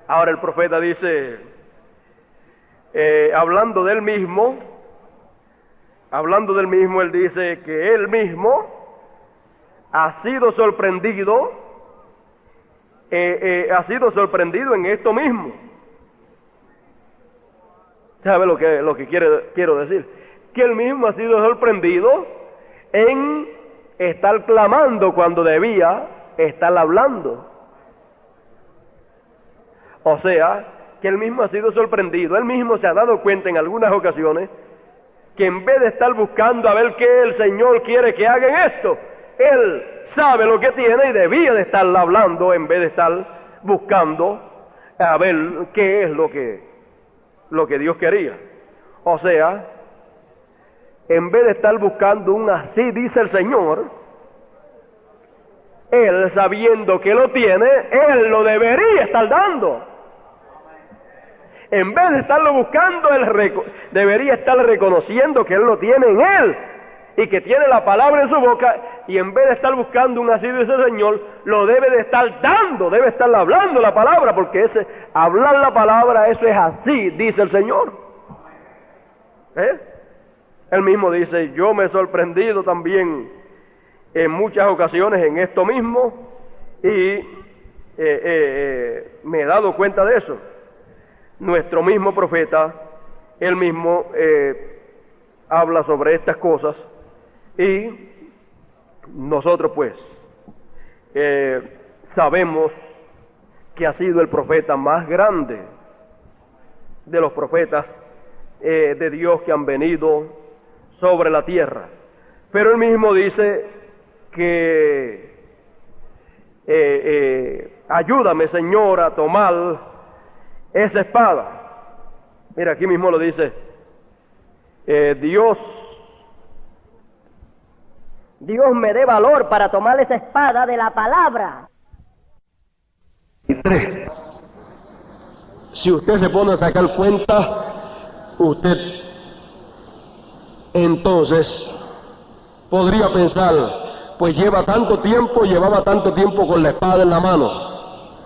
Ahora el profeta dice, hablando del mismo, él dice que él mismo ha sido sorprendido en esto mismo. ¿Sabe lo que quiero decir? Que él mismo ha sido sorprendido en estar clamando cuando debía estar hablando. O sea, que él mismo ha sido sorprendido, él mismo se ha dado cuenta en algunas ocasiones que en vez de estar buscando a ver qué el Señor quiere que haga en esto, él sabe lo que tiene y debía de estar hablando en vez de estar buscando a ver qué es lo que Dios quería. O sea, en vez de estar buscando un así dice el Señor, él sabiendo que lo tiene, él lo debería estar dando. En vez de estarlo buscando, él debería estar reconociendo que él lo tiene en él y que tiene la palabra en su boca, y en vez de estar buscando un así dice el Señor, lo debe de estar dando, debe estar hablando la palabra, porque ese hablar la palabra, eso es así dice el Señor. Él mismo dice, yo me he sorprendido también en muchas ocasiones en esto mismo y me he dado cuenta de eso. Nuestro mismo profeta, él mismo habla sobre estas cosas y nosotros pues sabemos que ha sido el profeta más grande de los profetas de Dios que han venido sobre la tierra. Pero él mismo dice que ayúdame, Señor, a tomar esa espada. Mira, aquí mismo lo dice, Dios me dé valor para tomar esa espada de la palabra. Y 3. Si usted se pone a sacar cuenta, usted entonces podría pensar, pues llevaba tanto tiempo con la espada en la mano.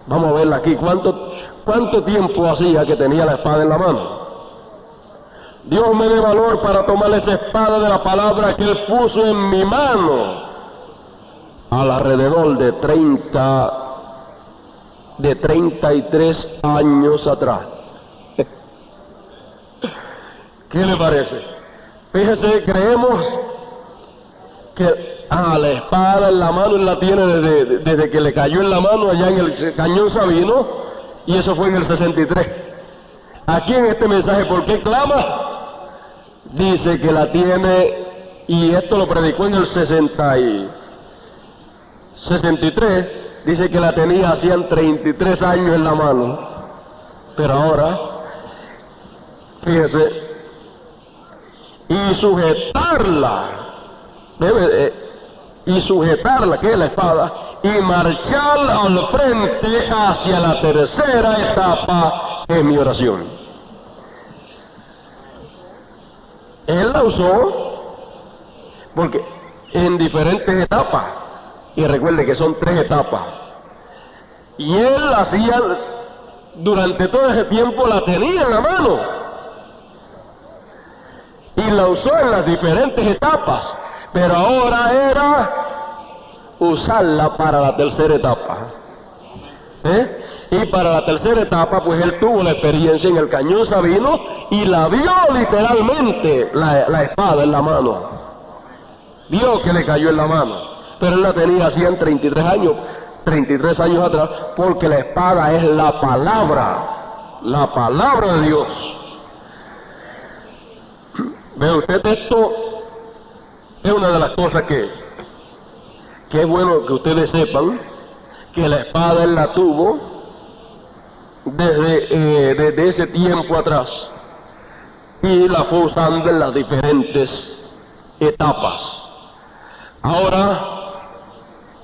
Vamos a verla aquí, ¿cuánto tiempo hacía que tenía la espada en la mano? Dios me dé valor para tomar esa espada de la palabra que Él puso en mi mano alrededor de 33 años atrás. ¿Qué le parece? Fíjese, creemos que la espada en la mano Él la tiene desde que le cayó en la mano allá en el Cañón Sabino, y eso fue en el 63. Aquí en este mensaje, ¿por qué clama? Dice que la tiene, y esto lo predicó en el 63, dice que la tenía hacían 33 años en la mano, pero ahora, fíjese, y sujetarla, que es la espada, y marchar al frente hacia la tercera etapa en mi oración. Él la usó porque en diferentes etapas, y recuerde que son 3 etapas, y él hacía, durante todo ese tiempo la tenía en la mano, y la usó en las diferentes etapas, pero ahora era usarla para la tercera etapa. Y para la tercera etapa, pues él tuvo la experiencia en el Cañón Sabino y la vio literalmente la espada en la mano. Vio que le cayó en la mano, pero él la tenía hacían 33 años atrás, porque la espada es la palabra de Dios. Ve usted, esto es una de las cosas que es bueno que ustedes sepan, que la espada él la tuvo desde ese tiempo atrás y la fue usando en las diferentes etapas. Ahora,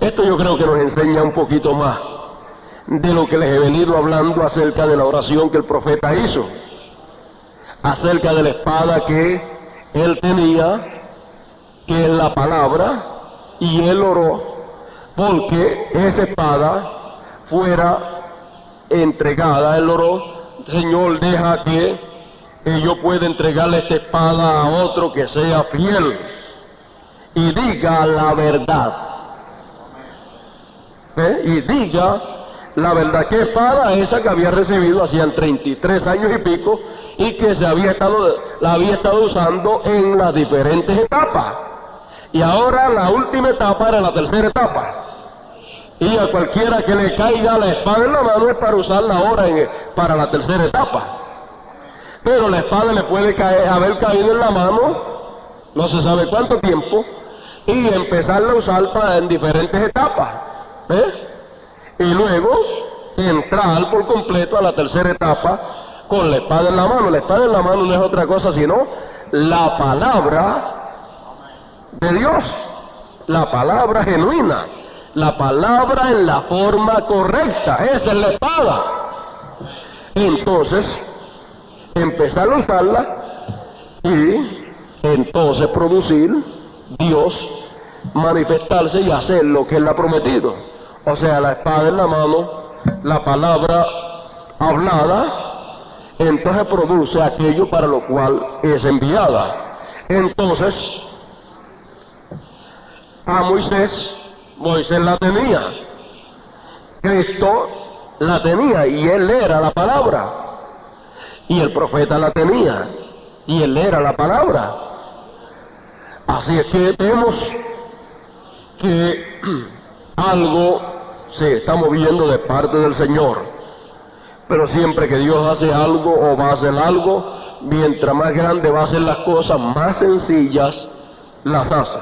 esto yo creo que nos enseña un poquito más de lo que les he venido hablando acerca de la oración que el profeta hizo, acerca de la espada que él tenía, que es la palabra, y él oró porque esa espada fuera entregada, él oró, Señor, deja que yo pueda entregarle esta espada a otro que sea fiel y diga la verdad. Y diga la verdad. ¿Qué espada? Esa que había recibido hacían 33 años y pico y que la había estado usando en las diferentes etapas. Y ahora la última etapa era la tercera etapa. Y a cualquiera que le caiga la espada en la mano es para usarla ahora para la tercera etapa. Pero la espada le puede haber caído en la mano, no se sabe cuánto tiempo, y empezarla a usar en diferentes etapas. Y luego entrar por completo a la tercera etapa con la espada en la mano. La espada en la mano no es otra cosa sino la palabra de Dios, la palabra genuina, la palabra en la forma correcta. Esa es la espada. Entonces empezar a usarla y entonces producir Dios, manifestarse y hacer lo que Él ha prometido. O sea, la espada en la mano, la palabra hablada, entonces produce aquello para lo cual es enviada. Entonces, a Moisés la tenía, Cristo la tenía y Él era la palabra, y el profeta la tenía y Él era la palabra. Así es que vemos que algo se está moviendo de parte del Señor, pero siempre que Dios hace algo o va a hacer algo, mientras más grande va a ser las cosas, más sencillas las hace.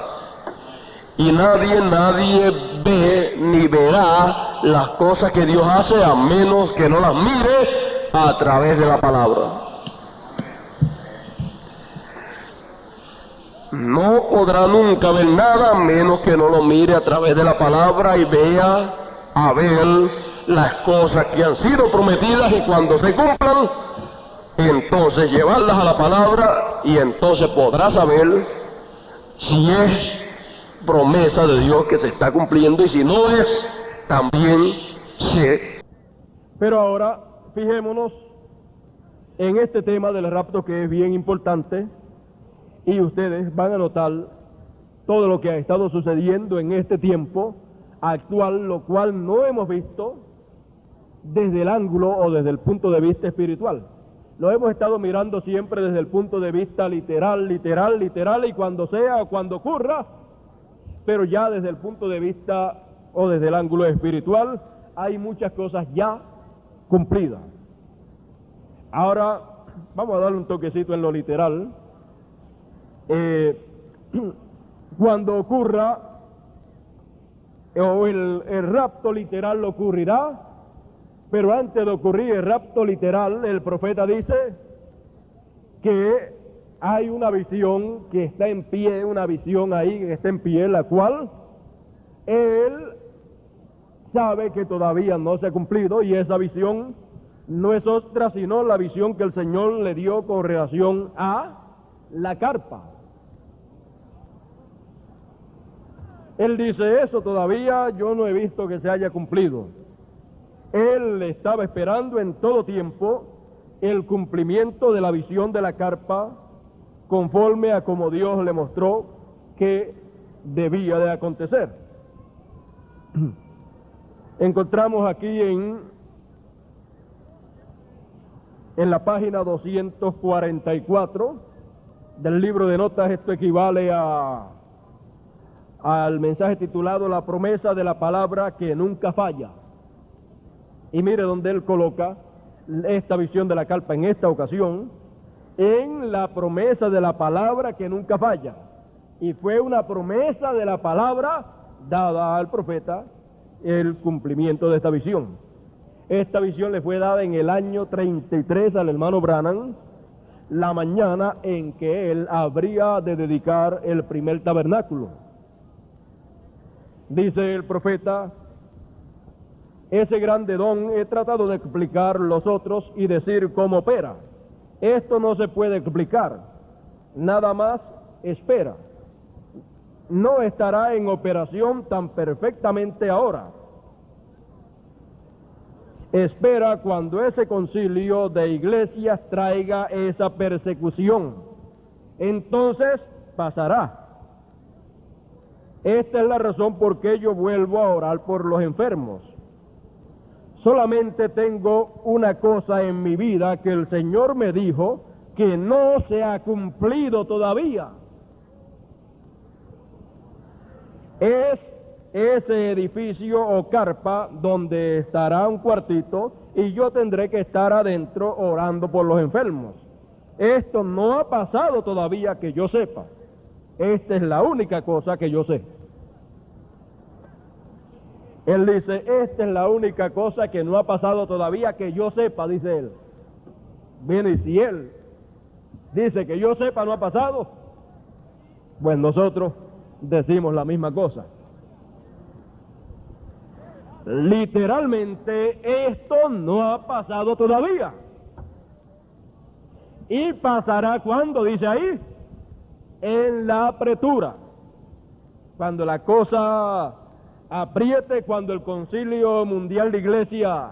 Y nadie ve ni verá las cosas que Dios hace a menos que no las mire a través de la palabra. No podrá nunca ver nada a menos que no lo mire a través de la palabra y vea a ver las cosas que han sido prometidas, y cuando se cumplan, entonces llevarlas a la palabra, y entonces podrá saber si es promesa de Dios que se está cumpliendo, y si no es, también se. Pero ahora fijémonos en este tema del rapto, que es bien importante, y ustedes van a notar todo lo que ha estado sucediendo en este tiempo actual, lo cual no hemos visto desde el ángulo o desde el punto de vista espiritual. Lo hemos estado mirando siempre desde el punto de vista literal, y cuando sea o cuando ocurra, pero ya desde el punto de vista o desde el ángulo espiritual hay muchas cosas ya cumplidas. Ahora vamos a darle un toquecito en lo literal. Cuando ocurra o el rapto literal ocurrirá, pero antes de ocurrir el rapto literal, el profeta dice que hay una visión que está en pie, una visión ahí que está en pie, la cual él sabe que todavía no se ha cumplido, y esa visión no es otra sino la visión que el Señor le dio con relación a la carpa. Él dice eso, todavía yo no he visto que se haya cumplido. Él estaba esperando en todo tiempo el cumplimiento de la visión de la carpa, conforme a como Dios le mostró que debía de acontecer. Encontramos aquí en la página 244 del libro de notas, esto equivale al mensaje titulado La promesa de la palabra que nunca falla. Y mire donde él coloca esta visión de la carpa en esta ocasión, en la promesa de la palabra que nunca falla. Y fue una promesa de la palabra dada al profeta, el cumplimiento de esta visión. Esta visión le fue dada en el año 33 al hermano Branham, la mañana en que él habría de dedicar el primer tabernáculo. Dice el profeta: ese grande don he tratado de explicar los otros y decir cómo opera. Esto no se puede explicar, nada más espera. No estará en operación tan perfectamente ahora. espera cuando ese concilio de iglesias traiga esa persecución. Entonces pasará. Esta es la razón por qué yo vuelvo a orar por los enfermos. Solamente tengo una cosa en mi vida que el Señor me dijo que no se ha cumplido todavía. Es ese edificio o carpa donde estará un cuartito y yo tendré que estar adentro orando por los enfermos. Esto no ha pasado todavía que yo sepa. Esta es la única cosa que yo sé. Él dice, esta es la única cosa que no ha pasado todavía que yo sepa, dice él. Bien, y si él dice que yo sepa no ha pasado, pues nosotros decimos la misma cosa. Literalmente, esto no ha pasado todavía. ¿Y pasará cuándo? Dice ahí, en la apretura. Cuando la cosa apriete, cuando el Concilio Mundial de Iglesia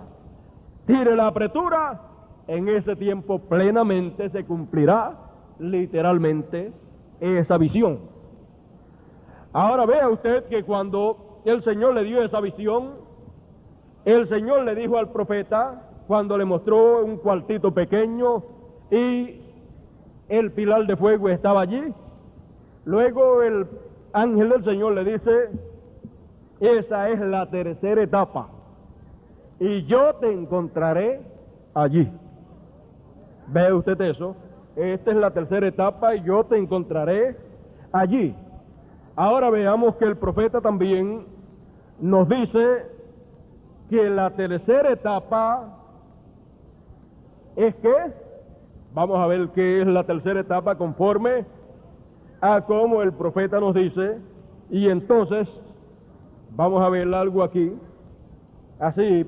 tire la apretura, en ese tiempo plenamente se cumplirá literalmente esa visión. Ahora vea usted que cuando el Señor le dio esa visión, el Señor le dijo al profeta, cuando le mostró un cuartito pequeño y el pilar de fuego estaba allí, luego el ángel del Señor le dice, esa es la tercera etapa, y yo te encontraré allí. ¿Ve usted eso? Esta es la tercera etapa y yo te encontraré allí. Ahora veamos que el profeta también nos dice que la tercera etapa es que, vamos a ver qué es la tercera etapa conforme a como el profeta nos dice, y entonces vamos a ver algo aquí, así,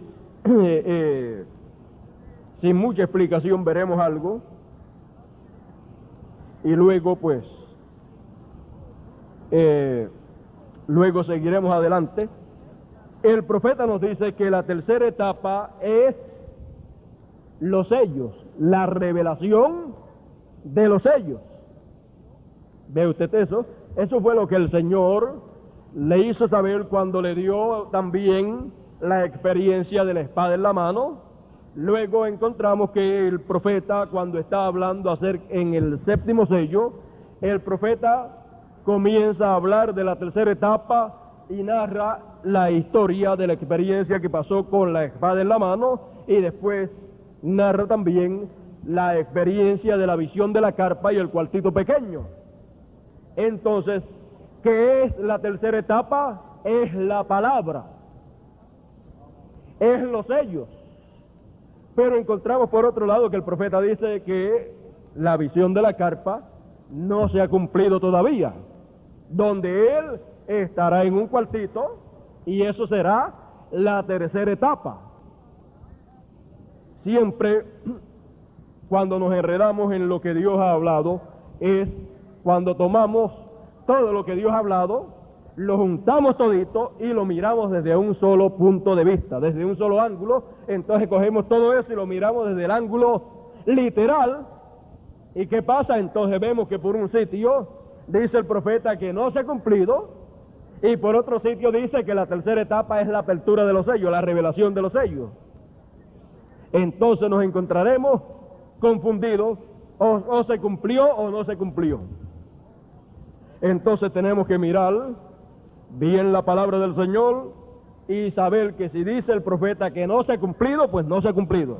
sin mucha explicación veremos algo, y luego pues, luego seguiremos adelante. El profeta nos dice que la tercera etapa es los sellos, la revelación de los sellos. ¿Ve usted eso? Eso fue lo que el Señor le hizo saber cuando le dio también la experiencia de la espada en la mano. Luego encontramos que el profeta, cuando está hablando en el séptimo sello, el profeta comienza a hablar de la tercera etapa y narra la historia de la experiencia que pasó con la espada en la mano, y después narra también la experiencia de la visión de la carpa y el cuartito pequeño. Entonces, ¿qué es la tercera etapa? Es la palabra, es los sellos. Pero encontramos por otro lado que el profeta dice que la visión de la carpa no se ha cumplido todavía, donde él estará en un cuartito, y eso será la tercera etapa. Siempre cuando nos enredamos en lo que Dios ha hablado, es cuando tomamos todo lo que Dios ha hablado, lo juntamos todito y lo miramos desde un solo punto de vista, desde un solo ángulo. Entonces cogemos todo eso y lo miramos desde el ángulo literal. ¿Y qué pasa? Entonces vemos que por un sitio dice el profeta que no se ha cumplido, y por otro sitio dice que la tercera etapa es la apertura de los sellos, la revelación de los sellos. Entonces nos encontraremos confundidos, o se cumplió o no se cumplió. Entonces tenemos que mirar bien la palabra del Señor y saber que si dice el profeta que no se ha cumplido, pues no se ha cumplido.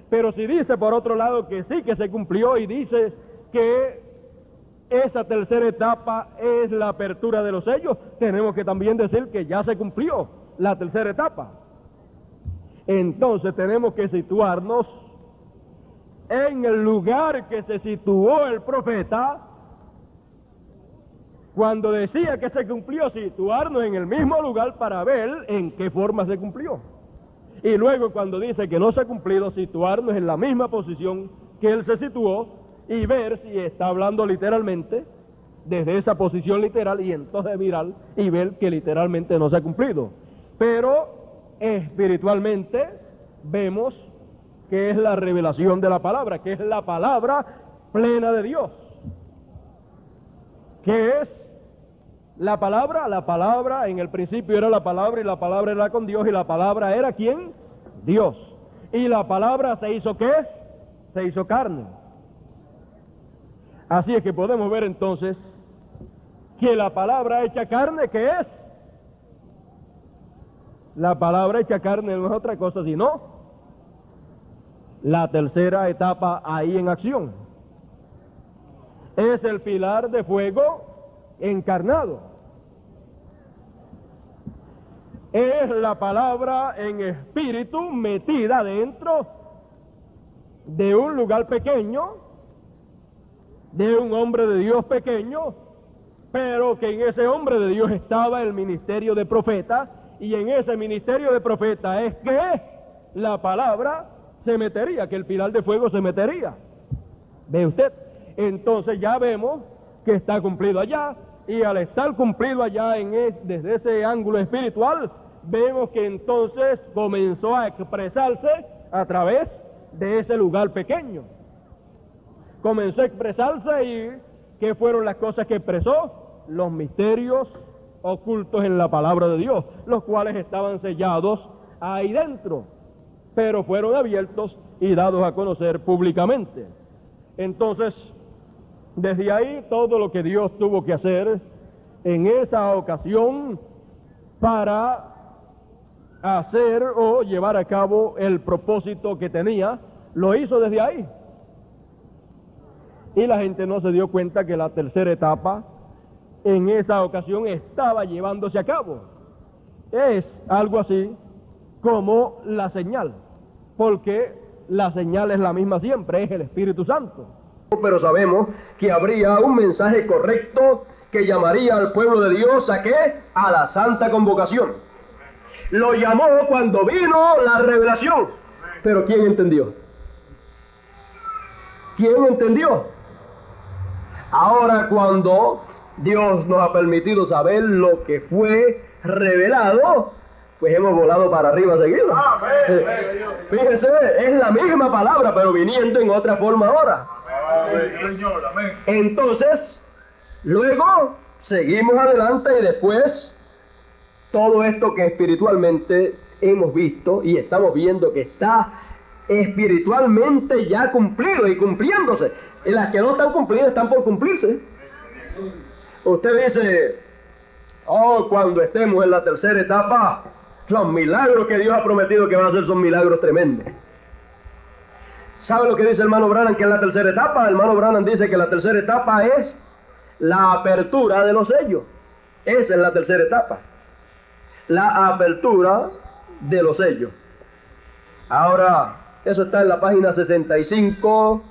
Pero si dice por otro lado que sí que se cumplió, y dice que esa tercera etapa es la apertura de los sellos, tenemos que también decir que ya se cumplió la tercera etapa. Entonces tenemos que situarnos en el lugar que se situó el profeta cuando decía que se cumplió, situarnos en el mismo lugar para ver en qué forma se cumplió. Y luego cuando dice que no se ha cumplido, situarnos en la misma posición que él se situó y ver si está hablando literalmente desde esa posición literal, y entonces mirar y ver que literalmente no se ha cumplido. Pero espiritualmente vemos que es la revelación de la palabra, que es la palabra plena de Dios. ¿Qué es la palabra? La palabra, en el principio era la palabra, y la palabra era con Dios, y la palabra era ¿quién? Dios. Y la palabra se hizo ¿qué? Se hizo carne. Así es que podemos ver entonces que la palabra hecha carne, ¿qué es? La palabra hecha carne no es otra cosa sino la tercera etapa ahí en acción. Es el pilar de fuego encarnado. Es la palabra en espíritu metida dentro de un lugar pequeño, de un hombre de Dios pequeño, pero que en ese hombre de Dios estaba el ministerio de profeta, y en ese ministerio de profeta es que la palabra se metería, que el pilar de fuego se metería. ¿Ve usted? Entonces ya vemos que está cumplido allá, y al estar cumplido allá desde ese ángulo espiritual, vemos que entonces comenzó a expresarse a través de ese lugar pequeño. Comenzó a expresarse, y ¿qué fueron las cosas que expresó? Los misterios ocultos en la palabra de Dios, los cuales estaban sellados ahí dentro, pero fueron abiertos y dados a conocer públicamente. Entonces, desde ahí todo lo que Dios tuvo que hacer en esa ocasión para hacer o llevar a cabo el propósito que tenía, lo hizo desde ahí. Y la gente no se dio cuenta que la tercera etapa en esa ocasión estaba llevándose a cabo. Es algo así como la señal, porque la señal es la misma siempre, es el Espíritu Santo. Pero sabemos que habría un mensaje correcto que llamaría al pueblo de Dios ¿a qué? A la santa convocación. Lo llamó cuando vino la revelación. Pero ¿quién entendió? ¿Quién entendió? Ahora, cuando Dios nos ha permitido saber lo que fue revelado, pues hemos volado para arriba seguido. Fíjese, es la misma palabra, pero viniendo en otra forma ahora. Entonces, luego seguimos adelante, y después todo esto que espiritualmente hemos visto y estamos viendo que está espiritualmente ya cumplido y cumpliéndose. Y las que no están cumplidas están por cumplirse. Usted dice, oh, cuando estemos en la tercera etapa, los milagros que Dios ha prometido que van a hacer son milagros tremendos. ¿Sabe lo que dice el hermano Branham que es la tercera etapa? El hermano Branham dice que la tercera etapa es la apertura de los sellos. Esa es la tercera etapa. La apertura de los sellos. Ahora, eso está en la página 65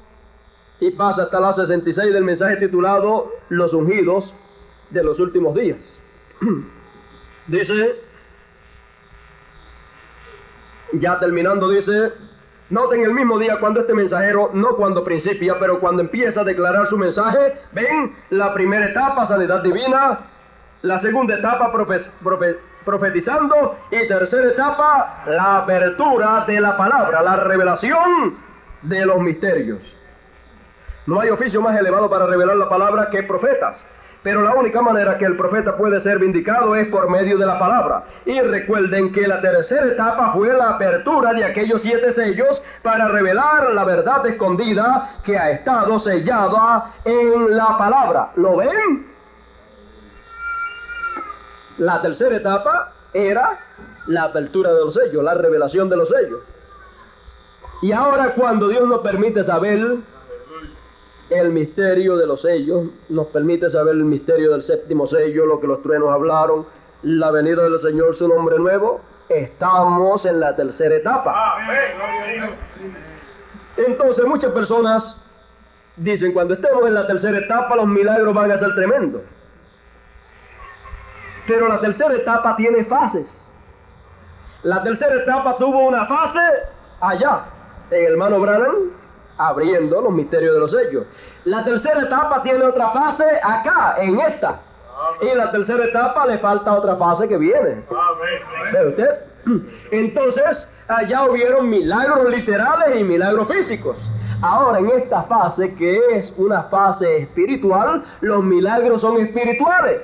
y pasa hasta la 66 del mensaje titulado Los ungidos de los últimos días. Dice, ya terminando, dice: noten el mismo día cuando este mensajero, no cuando principia, pero cuando empieza a declarar su mensaje, ven, la primera etapa, sanidad divina; la segunda etapa, profetizando; y tercera etapa, la apertura de la palabra, la revelación de los misterios. No hay oficio más elevado para revelar la palabra que profetas, pero la única manera que el profeta puede ser vindicado es por medio de la palabra. Y recuerden que la tercera etapa fue la apertura de aquellos 7 sellos para revelar la verdad escondida que ha estado sellada en la palabra. ¿Lo ven? La tercera etapa era la apertura de los sellos, la revelación de los sellos. Y ahora, cuando Dios nos permite saber el misterio de los sellos, nos permite saber el misterio del séptimo sello, lo que los truenos hablaron, la venida del Señor, su nombre nuevo, estamos en la tercera etapa. Entonces muchas personas dicen, cuando estemos en la tercera etapa los milagros van a ser tremendos. Pero la tercera etapa tiene fases. La tercera etapa tuvo una fase allá, en el hermano Branham, abriendo los misterios de los sellos. La tercera etapa tiene otra fase acá, en esta. Y la tercera etapa le falta otra fase que viene. ¿Ve usted? Entonces, allá hubieron milagros literales y milagros físicos. Ahora, en esta fase, que es una fase espiritual, los milagros son espirituales.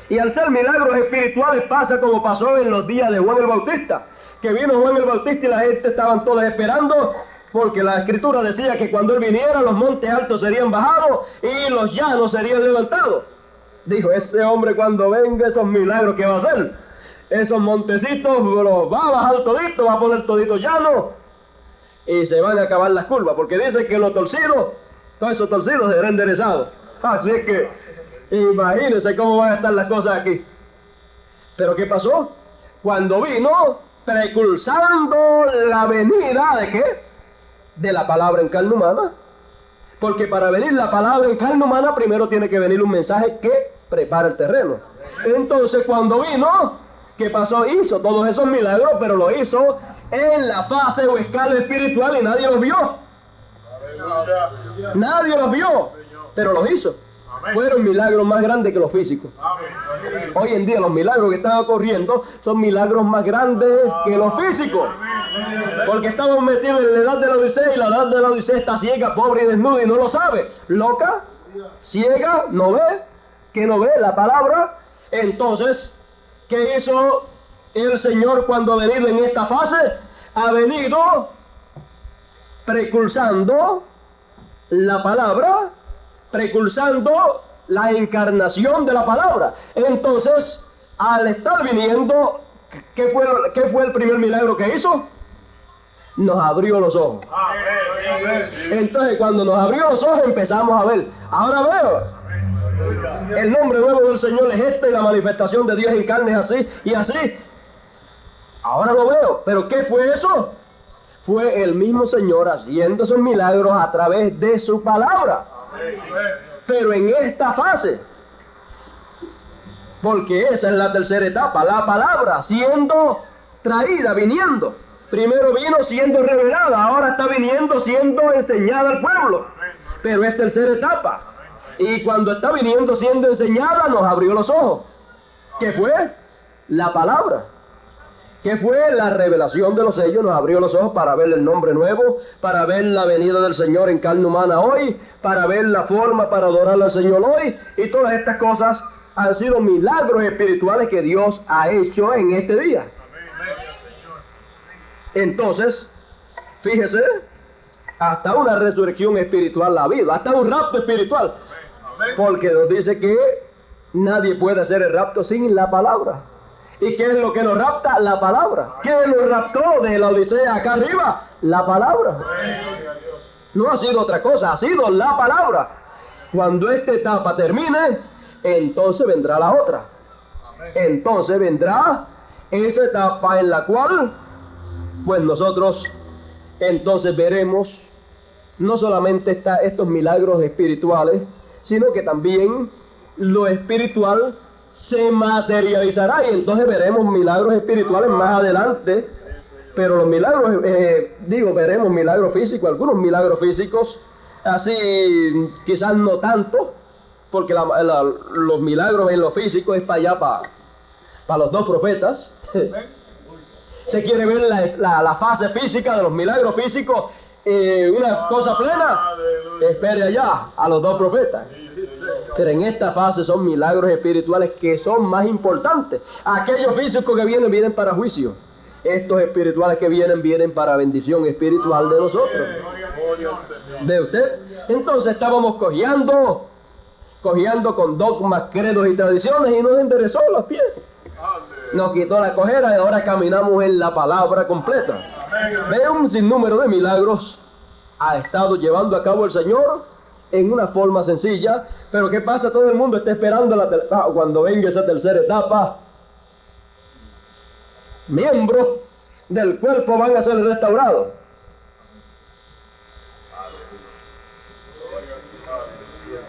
Y al ser milagros espirituales pasa como pasó en los días de Juan el Bautista, que vino Juan el Bautista y la gente estaban todos esperando, porque la Escritura decía que cuando él viniera los montes altos serían bajados y los llanos serían levantados. Dijo, ese hombre cuando venga, esos milagros que va a hacer, esos montecitos los va a bajar todito, va a poner todito llano y se van a acabar las curvas, porque dice que los torcidos, todos esos torcidos serán enderezados. Así es que imagínense cómo van a estar las cosas aquí. Pero ¿qué pasó? Cuando vino, precursando la venida ¿de qué? De la palabra en carne humana. Porque para venir la palabra en carne humana, primero tiene que venir un mensaje que prepara el terreno. Entonces, cuando vino, ¿qué pasó? Hizo todos esos milagros, pero lo hizo en la fase o escala espiritual y nadie los vio. Nadie los vio, pero los hizo. Fueron milagros más grandes que los físicos. Hoy en día los milagros que están ocurriendo son milagros más grandes que los físicos. Porque estamos metidos en la edad de la Odisea y la edad de la Odisea está ciega, pobre y desnuda y no lo sabe. Loca, ciega, no ve, que no ve la palabra. Entonces, ¿qué hizo el Señor cuando ha venido en esta fase? Ha venido precursando la palabra, precursando la encarnación de la palabra. Entonces, al estar viniendo, ¿qué fue el primer milagro que hizo? Nos abrió los ojos. Entonces, cuando nos abrió los ojos, empezamos a ver. Ahora veo. El nombre nuevo del Señor es este y la manifestación de Dios en carne es así y así. Ahora lo veo. ¿Pero qué fue eso? Fue el mismo Señor haciendo esos milagros a través de su palabra. Pero en esta fase, porque esa es la tercera etapa, la palabra siendo traída, viniendo. Primero vino siendo revelada, ahora está viniendo siendo enseñada al pueblo. Pero es tercera etapa. Y cuando está viniendo siendo enseñada, nos abrió los ojos. ¿Qué fue? La palabra. ¿Qué fue? La revelación de los sellos. Nos abrió los ojos para ver el nombre nuevo, para ver la venida del Señor en carne humana hoy, para ver la forma para adorar al Señor hoy. Y todas estas cosas han sido milagros espirituales que Dios ha hecho en este día. Entonces, fíjese, hasta una resurrección espiritual ha habido, hasta un rapto espiritual. Porque nos dice que nadie puede hacer el rapto sin la palabra. ¿Y qué es lo que nos rapta? La palabra. ¿Qué nos raptó de la Odisea acá arriba? La palabra. No ha sido otra cosa, ha sido la palabra. Cuando esta etapa termine, entonces vendrá la otra. Entonces vendrá esa etapa en la cual, pues nosotros entonces veremos no solamente estos milagros espirituales, sino que también lo espiritual se materializará y entonces veremos milagros espirituales más adelante. Pero los milagros, veremos milagros físicos, algunos milagros físicos, así quizás no tanto, porque los milagros en lo físico es para allá, para los dos profetas. Se quiere ver la fase física de los milagros físicos, una cosa plena, espere allá a los dos profetas. Pero en esta fase son milagros espirituales que son más importantes. Aquellos físicos que vienen para juicio. Estos espirituales que vienen para bendición espiritual de nosotros. ¿Ve usted? Entonces estábamos cojeando con dogmas, credos y tradiciones y nos enderezó los pies. Nos quitó la cojera y ahora caminamos en la palabra completa. Ve un sinnúmero de milagros ha estado llevando a cabo el Señor en una forma sencilla. Pero ¿qué pasa? Todo el mundo está esperando cuando venga esa tercera etapa. Miembros del cuerpo van a ser restaurados.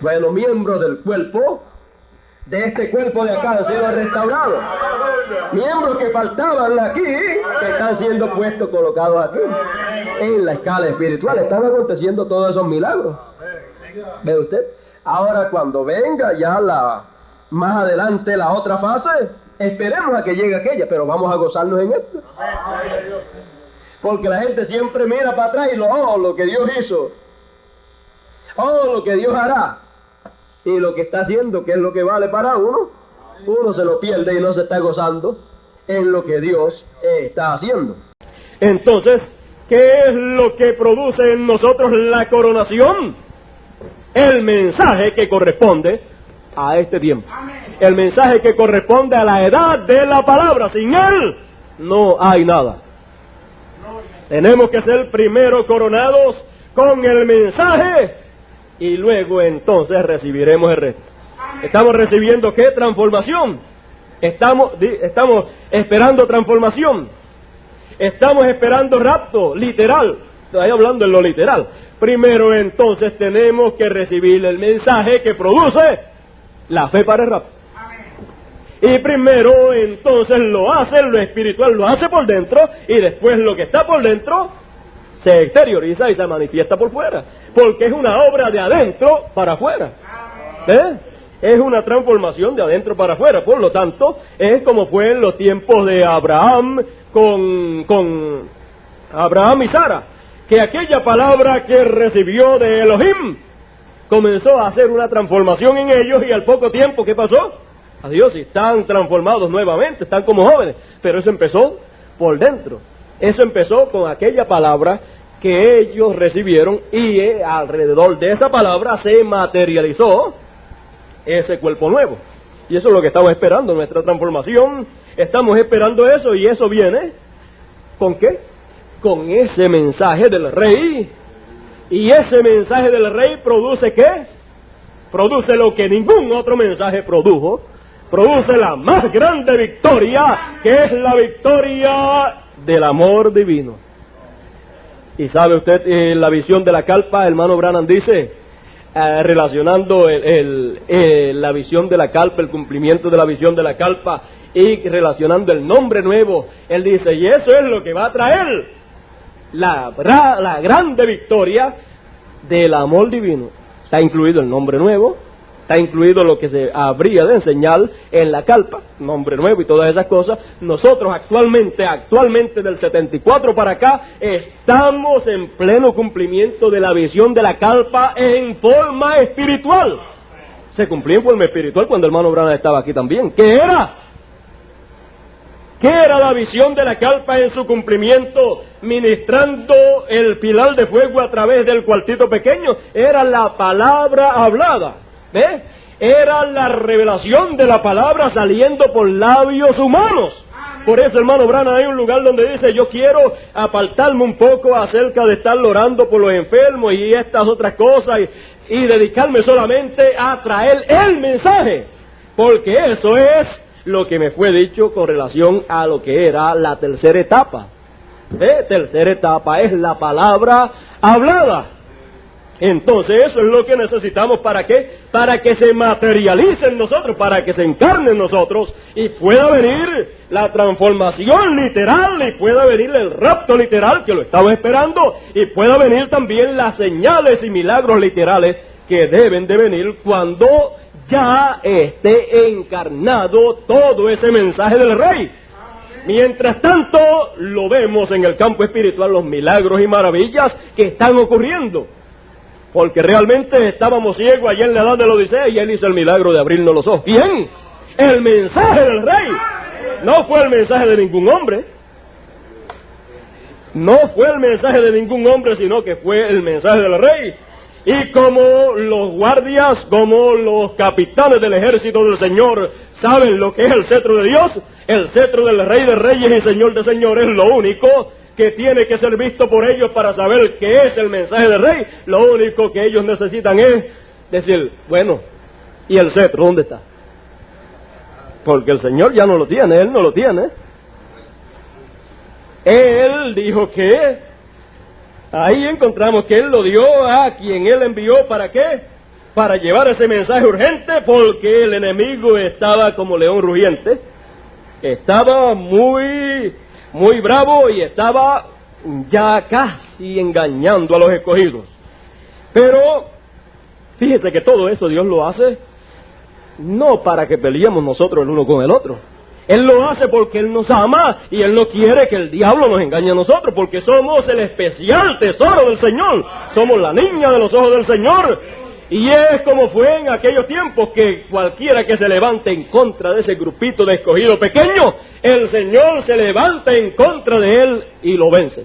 Bueno, miembros del cuerpo, de este cuerpo de acá han sido restaurados. Miembros que faltaban aquí, que están siendo puestos, colocados aquí. En la escala espiritual están aconteciendo todos esos milagros. ¿Ve usted? Ahora cuando venga ya más adelante la otra fase, Esperemos a que llegue aquella, pero vamos a gozarnos en esto. Porque la gente siempre mira para atrás y lo que Dios hizo, lo que Dios hará, y lo que está haciendo, que es lo que vale para uno se lo pierde y no se está gozando en lo que Dios está haciendo. Entonces, ¿qué es lo que produce en nosotros la coronación? El mensaje que corresponde a este tiempo. El mensaje que corresponde a la edad de la palabra. Sin él no hay nada. Tenemos que ser primero coronados con el mensaje y luego entonces recibiremos el resto. ¿Estamos recibiendo qué? Transformación. Estamos esperando transformación. Estamos esperando rapto, literal. Estoy hablando en lo literal. Primero entonces tenemos que recibir el mensaje que produce la fe para el rapto. Y primero entonces lo espiritual lo hace por dentro, y después lo que está por dentro se exterioriza y se manifiesta por fuera. Porque es una obra de adentro para afuera. Es una transformación de adentro para afuera. Por lo tanto, es como fue en los tiempos de Abraham con Abraham y Sara, que aquella palabra que recibió de Elohim comenzó a hacer una transformación en ellos, y al poco tiempo, ¿qué pasó? Adiós, y están transformados nuevamente, están como jóvenes. Pero eso empezó por dentro. Eso empezó con aquella palabra que ellos recibieron, y alrededor de esa palabra se materializó ese cuerpo nuevo. Y eso es lo que estamos esperando, nuestra transformación. Estamos esperando eso, y eso viene ¿con qué? Con ese mensaje del Rey. Y ese mensaje del Rey produce ¿qué? Produce lo que ningún otro mensaje produjo. Produce la más grande victoria, que es la victoria del amor divino. Y sabe usted, la visión de la carpa, hermano Branham dice, relacionando la visión de la carpa, el cumplimiento de la visión de la carpa, y relacionando el nombre nuevo, él dice, y eso es lo que va a traer la grande victoria del amor divino. Está incluido el nombre nuevo, está incluido lo que se habría de enseñar en la carpa, nombre nuevo y todas esas cosas. Nosotros actualmente del 74 para acá, estamos en pleno cumplimiento de la visión de la carpa en forma espiritual. Se cumplía en forma espiritual cuando el hermano Branham estaba aquí también. ¿Qué era? ¿Qué era la visión de la carpa en su cumplimiento, ministrando el pilar de fuego a través del cuartito pequeño? Era la palabra hablada. ¿Ves? Era la revelación de la palabra saliendo por labios humanos. Por eso, hermano Branham, hay un lugar donde dice, yo quiero apartarme un poco acerca de estar orando por los enfermos y estas otras cosas, y dedicarme solamente a traer el mensaje, porque eso es lo que me fue dicho con relación a lo que era la tercera etapa. Tercera etapa es la palabra hablada. Entonces eso es lo que necesitamos. ¿Para qué? Para que se materialice en nosotros, para que se encarne en nosotros, y pueda venir la transformación literal, y pueda venir el rapto literal, que lo estamos esperando, y pueda venir también las señales y milagros literales que deben de venir cuando ya esté encarnado todo ese mensaje del Rey. Mientras tanto, lo vemos en el campo espiritual, los milagros y maravillas que están ocurriendo. Porque realmente estábamos ciegos allá en la edad de la Odisea, y él hizo el milagro de abrirnos los ojos. ¿Quién? El mensaje del Rey. No fue el mensaje de ningún hombre. No fue el mensaje de ningún hombre, sino que fue el mensaje del Rey. Y como los guardias, como los capitanes del ejército del Señor saben lo que es el cetro de Dios, el cetro del Rey de Reyes y Señor de Señores, lo único que tiene que ser visto por ellos para saber qué es el mensaje del Rey, lo único que ellos necesitan es decir, bueno, ¿y el cetro dónde está? Porque el Señor ya no lo tiene, Él no lo tiene. Él dijo que ahí encontramos que Él lo dio a quien Él envió. ¿Para qué? Para llevar ese mensaje urgente, porque el enemigo estaba como león rugiente, estaba muy bravo, y estaba ya casi engañando a los escogidos. Pero fíjese que todo eso Dios lo hace no para que peleemos nosotros el uno con el otro. Él lo hace porque Él nos ama y Él no quiere que el diablo nos engañe a nosotros, porque somos el especial tesoro del Señor, somos la niña de los ojos del Señor. Y es como fue en aquellos tiempos, que cualquiera que se levante en contra de ese grupito de escogido pequeño, el Señor se levanta en contra de él y lo vence.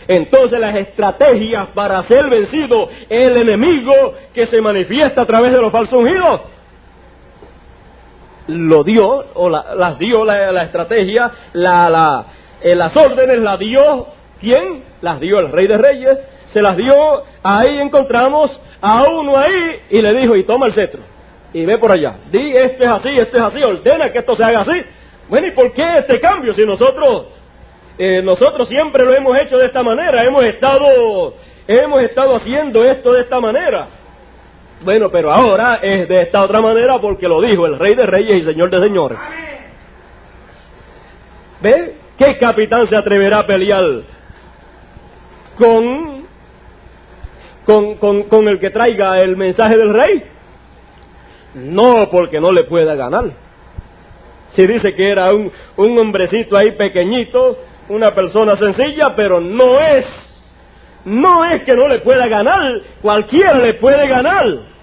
Entonces las estrategias para ser vencido el enemigo que se manifiesta a través de los falsos ungidos, lo dio, o las dio la estrategia, las órdenes las dio, ¿quién? Las dio el Rey de Reyes, se las dio, ahí encontramos a uno ahí, y le dijo, y toma el cetro, y ve por allá, di, este es así, ordena que esto se haga así. Bueno, ¿y por qué este cambio? Si nosotros siempre lo hemos hecho de esta manera, hemos estado haciendo esto de esta manera. Bueno, pero ahora es de esta otra manera porque lo dijo el Rey de Reyes y Señor de Señores. ¿Ve? ¿Qué capitán se atreverá a pelear con el que traiga el mensaje del Rey? No, porque no le pueda ganar. Si dice que era un hombrecito ahí pequeñito, una persona sencilla, pero no es que no le pueda ganar, cualquiera le puede ganar,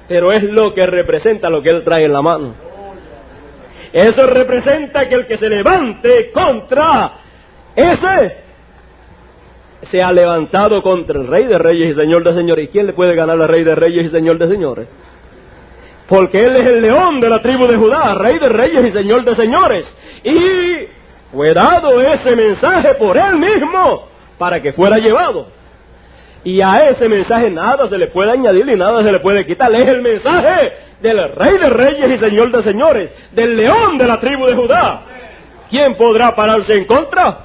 pero es lo que representa lo que él trae en la mano. Eso representa que el que se levante contra ese, se ha levantado contra el Rey de Reyes y Señor de Señores. ¿Y quién le puede ganar al Rey de Reyes y Señor de Señores? Porque Él es el león de la tribu de Judá, Rey de Reyes y Señor de Señores. Y fue dado ese mensaje por Él mismo para que fuera llevado. Y a ese mensaje nada se le puede añadir y nada se le puede quitar. Es el mensaje del Rey de Reyes y Señor de Señores, del león de la tribu de Judá. ¿Quién podrá pararse en contra?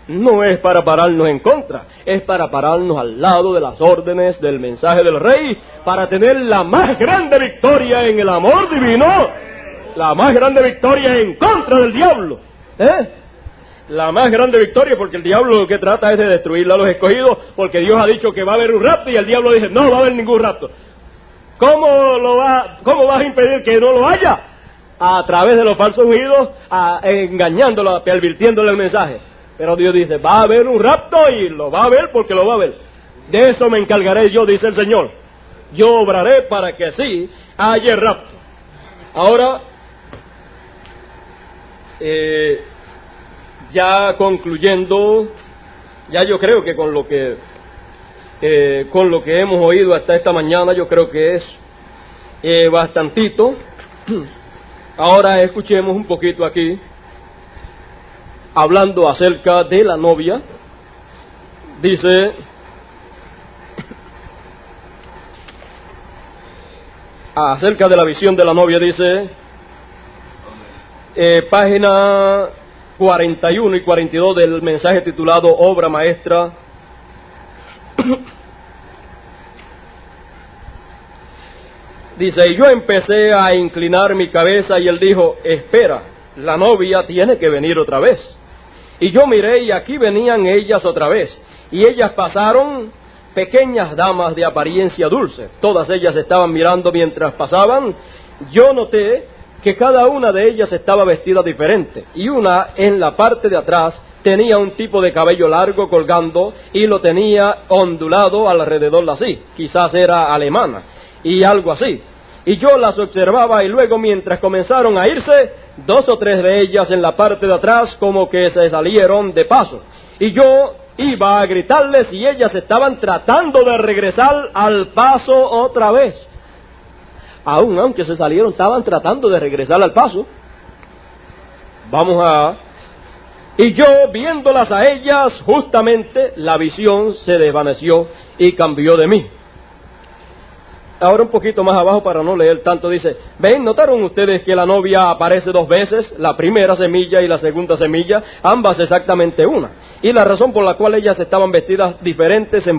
No es para pararnos en contra, es para pararnos al lado de las órdenes del mensaje del Rey, para tener la más grande victoria en el amor divino, la más grande victoria en contra del diablo. La más grande victoria, porque el diablo lo que trata es de destruir a los escogidos, porque Dios ha dicho que va a haber un rapto y el diablo dice, no va a haber ningún rapto. ¿Cómo vas a impedir que no lo haya? A través de los falsos ungidos, engañándolo, pervirtiéndole el mensaje. Pero Dios dice, va a haber un rapto y lo va a haber porque lo va a haber. De eso me encargaré yo, dice el Señor. Yo obraré para que sí haya rapto. Ahora, ya concluyendo, ya yo creo que con lo que hemos oído hasta esta mañana, yo creo que es bastantito. Ahora escuchemos un poquito aquí, hablando acerca de la novia. Dice, acerca de la visión de la novia, dice, página 41 y 42 del mensaje titulado Obra Maestra. Dice, y yo empecé a inclinar mi cabeza y él dijo, espera, la novia tiene que venir otra vez. Y yo miré y aquí venían ellas otra vez. Y ellas pasaron, pequeñas damas de apariencia dulce. Todas ellas estaban mirando mientras pasaban. Yo noté que cada una de ellas estaba vestida diferente. Y una en la parte de atrás tenía un tipo de cabello largo colgando y lo tenía ondulado alrededor así. Quizás era alemana y algo así. Y yo las observaba y luego mientras comenzaron a irse, 2 o 3 de ellas en la parte de atrás como que se salieron de paso. Y yo iba a gritarles y ellas estaban tratando de regresar al paso otra vez. Aunque se salieron, estaban tratando de regresar al paso. Y yo viéndolas a ellas, justamente la visión se desvaneció y cambió de mí. Ahora un poquito más abajo para no leer tanto, dice, ¿ven? ¿Notaron ustedes que la novia aparece 2 veces? La primera semilla y la segunda semilla, ambas exactamente una. Y la razón por la cual ellas estaban vestidas diferentes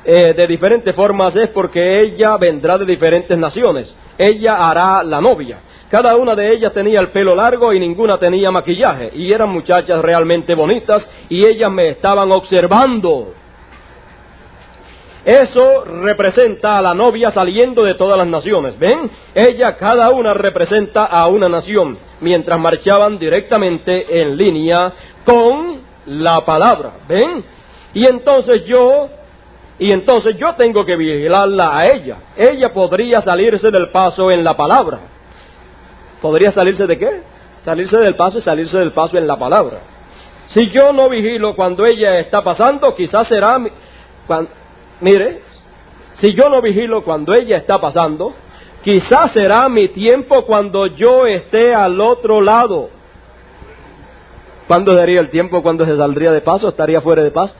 de diferentes formas es porque ella vendrá de diferentes naciones. Ella hará la novia. Cada una de ellas tenía el pelo largo y ninguna tenía maquillaje. Y eran muchachas realmente bonitas y ellas me estaban observando. Eso representa a la novia saliendo de todas las naciones, ¿ven? Ella, cada una representa a una nación, mientras marchaban directamente en línea con la palabra, ¿ven? Y entonces yo tengo que vigilarla a ella. Ella podría salirse del paso en la palabra. ¿Podría salirse de qué? Salirse del paso y salirse del paso en la palabra. Si yo no vigilo cuando ella está pasando, quizás será... Mire, si yo no vigilo cuando ella está pasando, quizás será mi tiempo cuando yo esté al otro lado. ¿Cuándo sería el tiempo cuando se saldría de paso? ¿Estaría fuera de paso?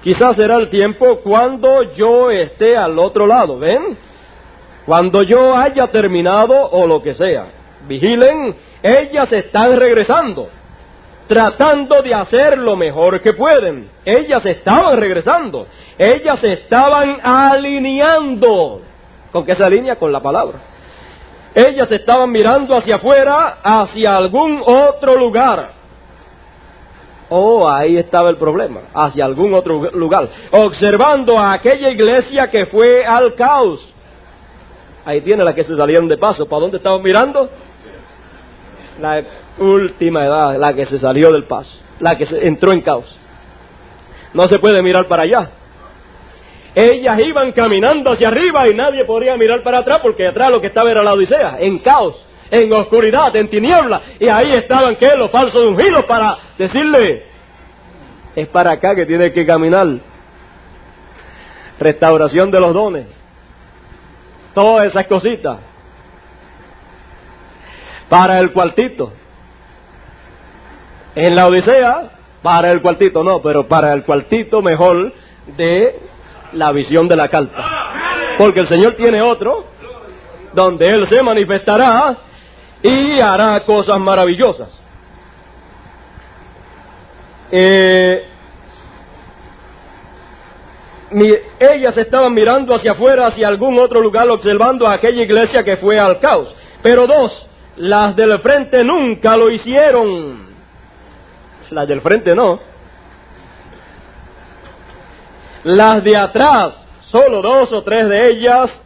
Quizás será el tiempo cuando yo esté al otro lado, ¿ven? Cuando yo haya terminado o lo que sea. Vigilen, ellas están regresando, tratando de hacer lo mejor que pueden. Ellas estaban regresando, ellas estaban alineando. ¿Con qué se alinea? Con la palabra. Ellas estaban mirando hacia afuera, hacia algún otro lugar. Oh, ahí estaba el problema, hacia algún otro lugar, observando a aquella iglesia que fue al caos. Ahí tiene la que se salieron de paso. ¿Para dónde estaban mirando? La última edad, la que se salió del paso, la que se entró en caos. No se puede mirar para allá. Ellas iban caminando hacia arriba y nadie podía mirar para atrás, porque atrás lo que estaba era la Odisea, en caos, en oscuridad, en tinieblas, y ahí estaban, ¿qué? Los falsos ungidos para decirle, es para acá que tiene que caminar. Restauración de los dones, todas esas cositas, para el cuartito. En la Odisea, para el cuartito, no, pero para el cuartito mejor de la visión de la carta, porque el Señor tiene otro, donde Él se manifestará y hará cosas maravillosas. Ellas estaban mirando hacia afuera, hacia algún otro lugar, observando a aquella iglesia que fue al caos. Pero dos, las del frente nunca lo hicieron. Las del frente no. Las de atrás, solo 2 o 3 de ellas,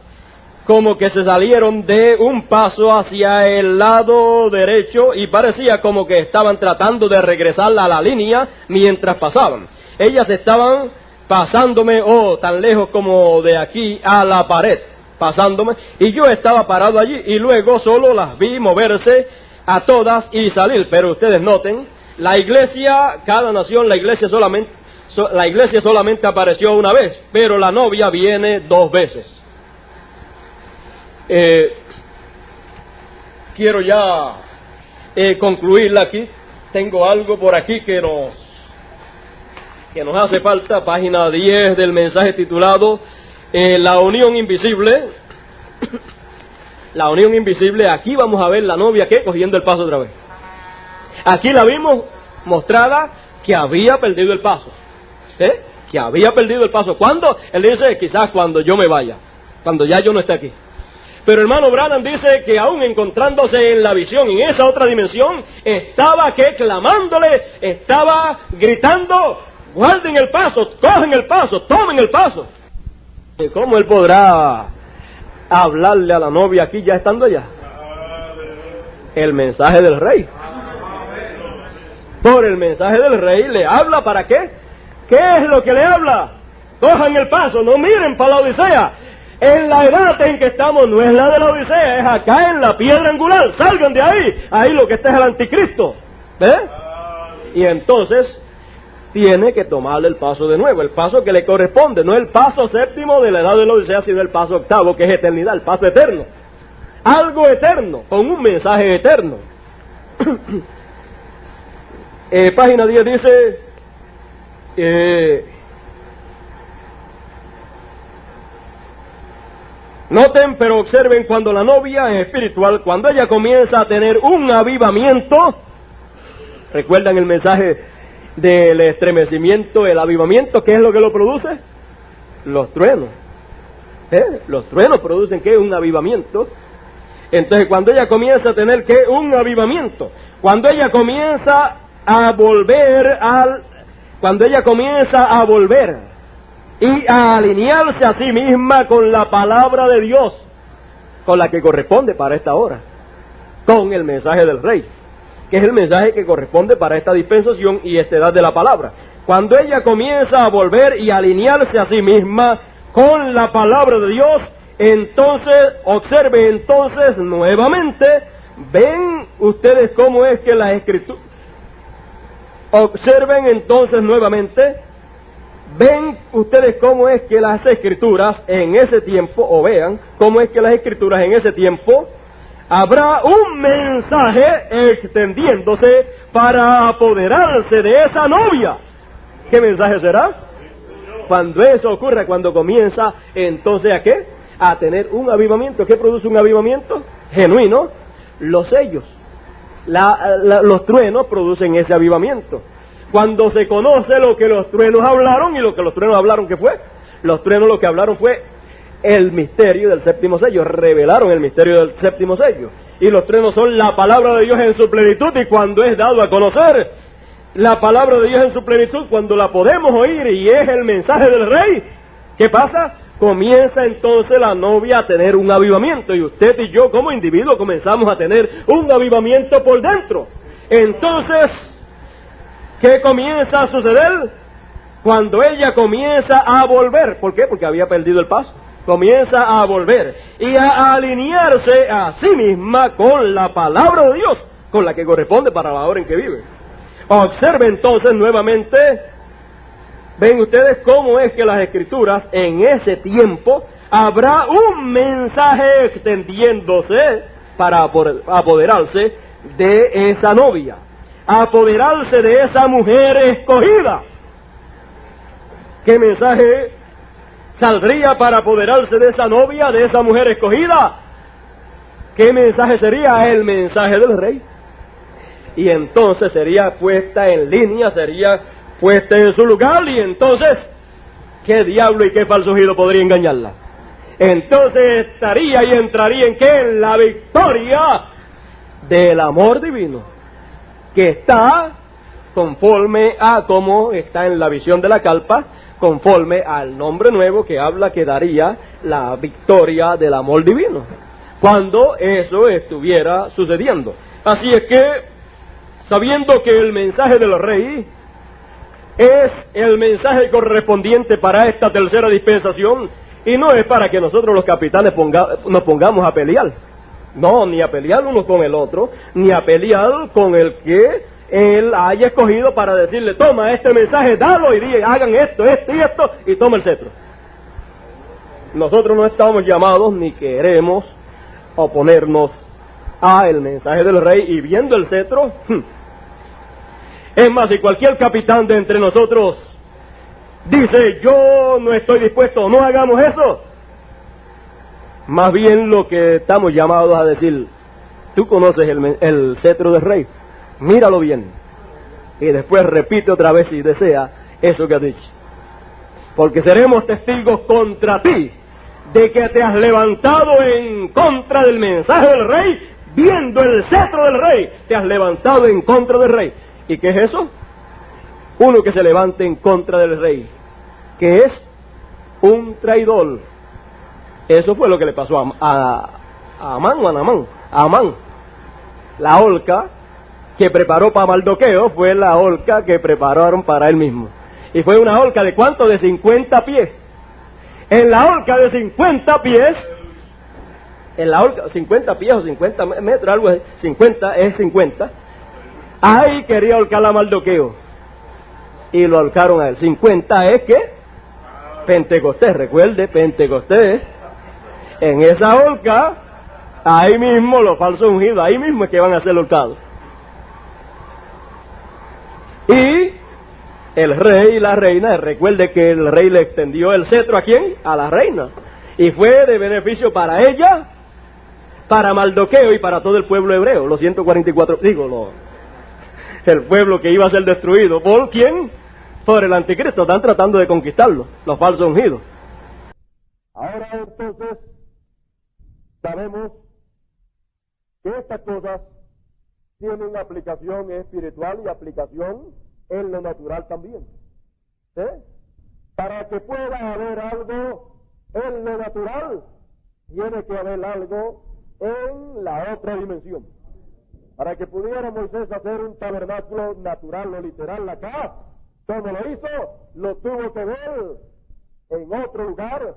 como que se salieron de un paso hacia el lado derecho y parecía como que estaban tratando de regresar a la línea mientras pasaban. Ellas estaban pasándome, tan lejos como de aquí a la pared, pasándome, y yo estaba parado allí y luego solo las vi moverse a todas y salir. Pero ustedes noten, la iglesia, cada nación, la iglesia solamente apareció una vez, pero la novia viene 2 veces. Quiero ya concluirla aquí. Tengo algo por aquí que nos hace falta, página 10 del mensaje titulado La unión invisible. La unión invisible. Aquí vamos a ver la novia que cogiendo el paso otra vez. Aquí la vimos mostrada que había perdido el paso. Que había perdido el paso. ¿Cuándo? Él dice, quizás cuando yo me vaya, cuando ya yo no esté aquí. Pero hermano Branham dice que aún encontrándose en la visión, en esa otra dimensión, estaba clamándole, estaba gritando, guarden el paso, cogen el paso, tomen el paso. ¿Cómo él podrá hablarle a la novia aquí ya estando allá? El mensaje del rey. Por el mensaje del rey le habla, ¿para qué? ¿Qué es lo que le habla? Cojan el paso, no miren para la Odisea. En la edad en que estamos no es la de la Odisea, es acá en la piedra angular. Salgan de ahí, ahí lo que está es el anticristo. ¿Ves? Y entonces tiene que tomarle el paso de nuevo, el paso que le corresponde, no el paso séptimo de la edad de la Odisea, sino el paso octavo, que es eternidad, el paso eterno. Algo eterno, con un mensaje eterno. Página 10 dice, noten, pero observen cuando la novia es espiritual, cuando ella comienza a tener un avivamiento. ¿Recuerdan el mensaje del estremecimiento, el avivamiento? ¿Qué es lo que lo produce? Los truenos. Los truenos producen, ¿qué? Un avivamiento. Entonces, cuando ella comienza a tener, ¿qué? Un avivamiento. Cuando ella comienza a volver y a alinearse a sí misma con la palabra de Dios, con la que corresponde para esta hora, con el mensaje del Rey, que es el mensaje que corresponde para esta dispensación y esta edad de la palabra. Cuando ella comienza a volver y a alinearse a sí misma con la palabra de Dios, entonces, observe entonces nuevamente, ven ustedes cómo es que las escrituras, observen entonces nuevamente, ven ustedes cómo es que las escrituras en ese tiempo, o vean cómo es que las escrituras en ese tiempo, habrá un mensaje extendiéndose para apoderarse de esa novia. ¿Qué mensaje será? Cuando eso ocurra, cuando comienza, entonces ¿a qué? A tener un avivamiento. ¿Qué produce un avivamiento? Genuino. Los sellos. Los truenos producen ese avivamiento. Cuando se conoce lo que los truenos hablaron, y lo que los truenos hablaron, ¿qué fue? Los truenos lo que hablaron fue el misterio del séptimo sello, revelaron el misterio del séptimo sello. Y los truenos son la palabra de Dios en su plenitud, y cuando es dado a conocer la palabra de Dios en su plenitud, cuando la podemos oír y es el mensaje del Rey, ¿qué pasa? Comienza entonces la novia a tener un avivamiento, y usted y yo como individuos comenzamos a tener un avivamiento por dentro. Entonces, ¿qué comienza a suceder? Cuando ella comienza a volver, ¿por qué? Porque había perdido el paso. Comienza a volver y a alinearse a sí misma con la palabra de Dios, con la que corresponde para la hora en que vive. Observe entonces nuevamente, ven ustedes cómo es que las escrituras en ese tiempo habrá un mensaje extendiéndose para apoderarse de esa novia, apoderarse de esa mujer escogida. ¿Qué mensaje saldría para apoderarse de esa novia, de esa mujer escogida? ¿Qué mensaje sería? El mensaje del Rey. Y entonces sería puesta en línea, sería puesta en su lugar, y entonces, ¿qué diablo y qué falso ungido podría engañarla? Entonces estaría y entraría en ¿qué? En la victoria del amor divino, que está conforme a como está en la visión de la carpa, conforme al nombre nuevo que habla que daría la victoria del amor divino, cuando eso estuviera sucediendo. Así es que, sabiendo que el mensaje del Rey es el mensaje correspondiente para esta tercera dispensación, y no es para que nosotros los capitanes nos pongamos a pelear, no, ni a pelear uno con el otro, ni a pelear con el que él haya escogido para decirle, toma este mensaje, dalo y hagan esto, esto y esto, y toma el cetro. Nosotros no estamos llamados ni queremos oponernos a el mensaje del Rey, y viendo el cetro, es más, si cualquier capitán de entre nosotros dice, yo no estoy dispuesto, no hagamos eso, más bien lo que estamos llamados a decir, tú conoces el cetro del Rey, míralo bien, y después repite otra vez si desea eso que has dicho, porque seremos testigos contra ti de que te has levantado en contra del mensaje del Rey, viendo el cetro del Rey, te has levantado en contra del Rey. ¿Y qué es eso? Uno que se levante en contra del Rey, que es un traidor. Eso fue lo que le pasó a Amán o a Naamán. A Amán. La horca que preparó para Mardoqueo fue la horca que prepararon para él mismo. Y fue una horca de ¿cuánto? De 50 pies. En la horca de 50 pies, en la horca, 50 pies o 50 metros, algo así, 50 es 50, ahí quería ahorcar a Mardoqueo, y lo ahorcaron a él. 50 es ¿qué? Pentecostés, recuerde, Pentecostés. En esa horca, ahí mismo los falsos ungidos, ahí mismo es que van a ser ahorcados. Y el rey y la reina, recuerde que el rey le extendió el cetro ¿a quién? A la reina. Y fue de beneficio para ella, para Mardoqueo y para todo el pueblo hebreo, los 144, el pueblo que iba a ser destruido. ¿Por quién? Por el anticristo. Están tratando de conquistarlo, los falsos ungidos. Ahora entonces sabemos que estas cosas tienen aplicación espiritual y aplicación en lo natural también. ¿Sí? Para para que pueda haber algo en lo natural, tiene que haber algo en la otra dimensión. Para que pudiera Moisés hacer un tabernáculo natural o literal acá, como lo hizo, lo tuvo que ver en otro lugar,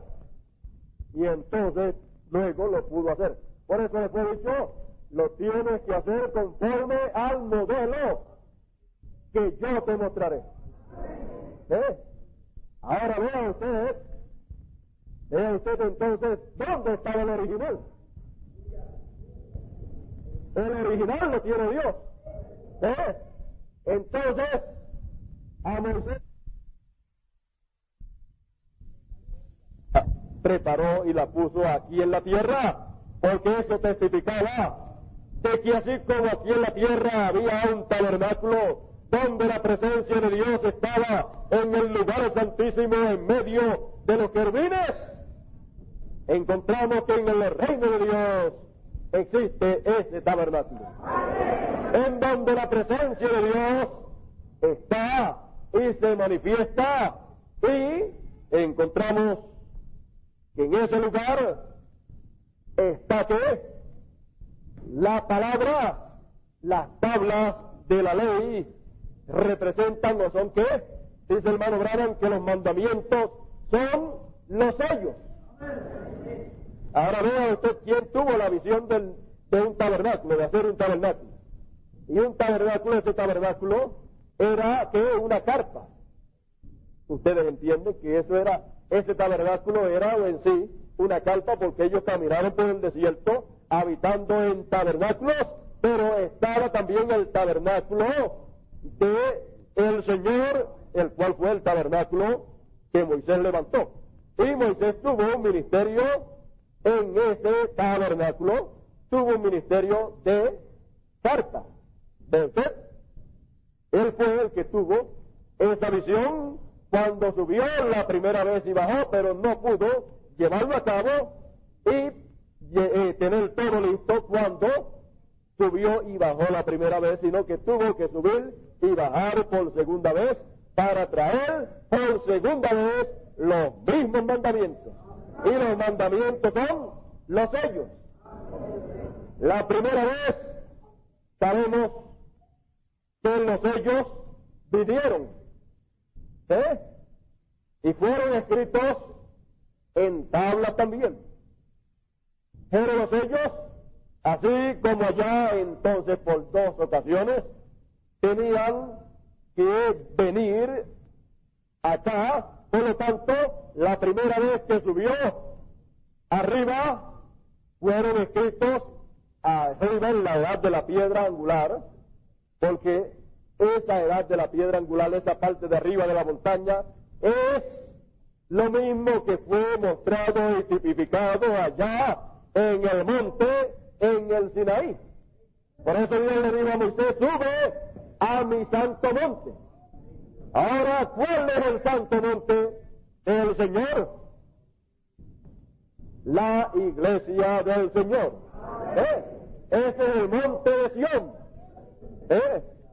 y entonces luego lo pudo hacer. Por eso le fue dicho, lo tienes que hacer conforme al modelo que yo te mostraré. Ahora vea usted entonces, ¿dónde estaba el original? El original lo tiene Dios. Entonces, a Moisés preparó y la puso aquí en la tierra, porque eso testificaba de que así como aquí en la tierra había un tabernáculo donde la presencia de Dios estaba en el lugar santísimo en medio de los querubines, encontramos que en el reino de Dios existe ese tabernáculo, en donde la presencia de Dios está y se manifiesta, y encontramos que en ese lugar está que la palabra, las tablas de la ley representan, ¿no son qué? Dice el hermano Branham que los mandamientos son los sellos. Ahora vea usted quién tuvo la visión de un tabernáculo, de hacer un tabernáculo. Y un tabernáculo, ese tabernáculo era que una carpa. Ustedes entienden que ese tabernáculo era en sí una carpa, porque ellos caminaron por el desierto habitando en tabernáculos, pero estaba también el tabernáculo de el Señor, el cual fue el tabernáculo que Moisés levantó. Y Moisés tuvo un ministerio en ese tabernáculo, tuvo un ministerio de carpa. ¿Ve usted? Él fue el que tuvo esa visión cuando subió la primera vez y bajó, pero no pudo llevarlo a cabo y tener todo listo cuando subió y bajó la primera vez, sino que tuvo que subir y bajar por segunda vez para traer por segunda vez los mismos mandamientos. Y los mandamientos son los sellos. La primera vez sabemos que los sellos vinieron, y fueron escritos en tablas también. Pero los sellos, así como allá entonces por 2 ocasiones, tenían que venir acá. Por lo tanto, la primera vez que subió arriba, fueron escritos arriba en la edad de la piedra angular, porque esa edad de la piedra angular, esa parte de arriba de la montaña, es lo mismo que fue mostrado y tipificado allá en el monte, en el Sinaí. Por eso Dios le dijo a Moisés, sube a mi santo monte. Ahora, ¿cuál es el santo monte del Señor? La iglesia del Señor. Ese es el monte de Sión.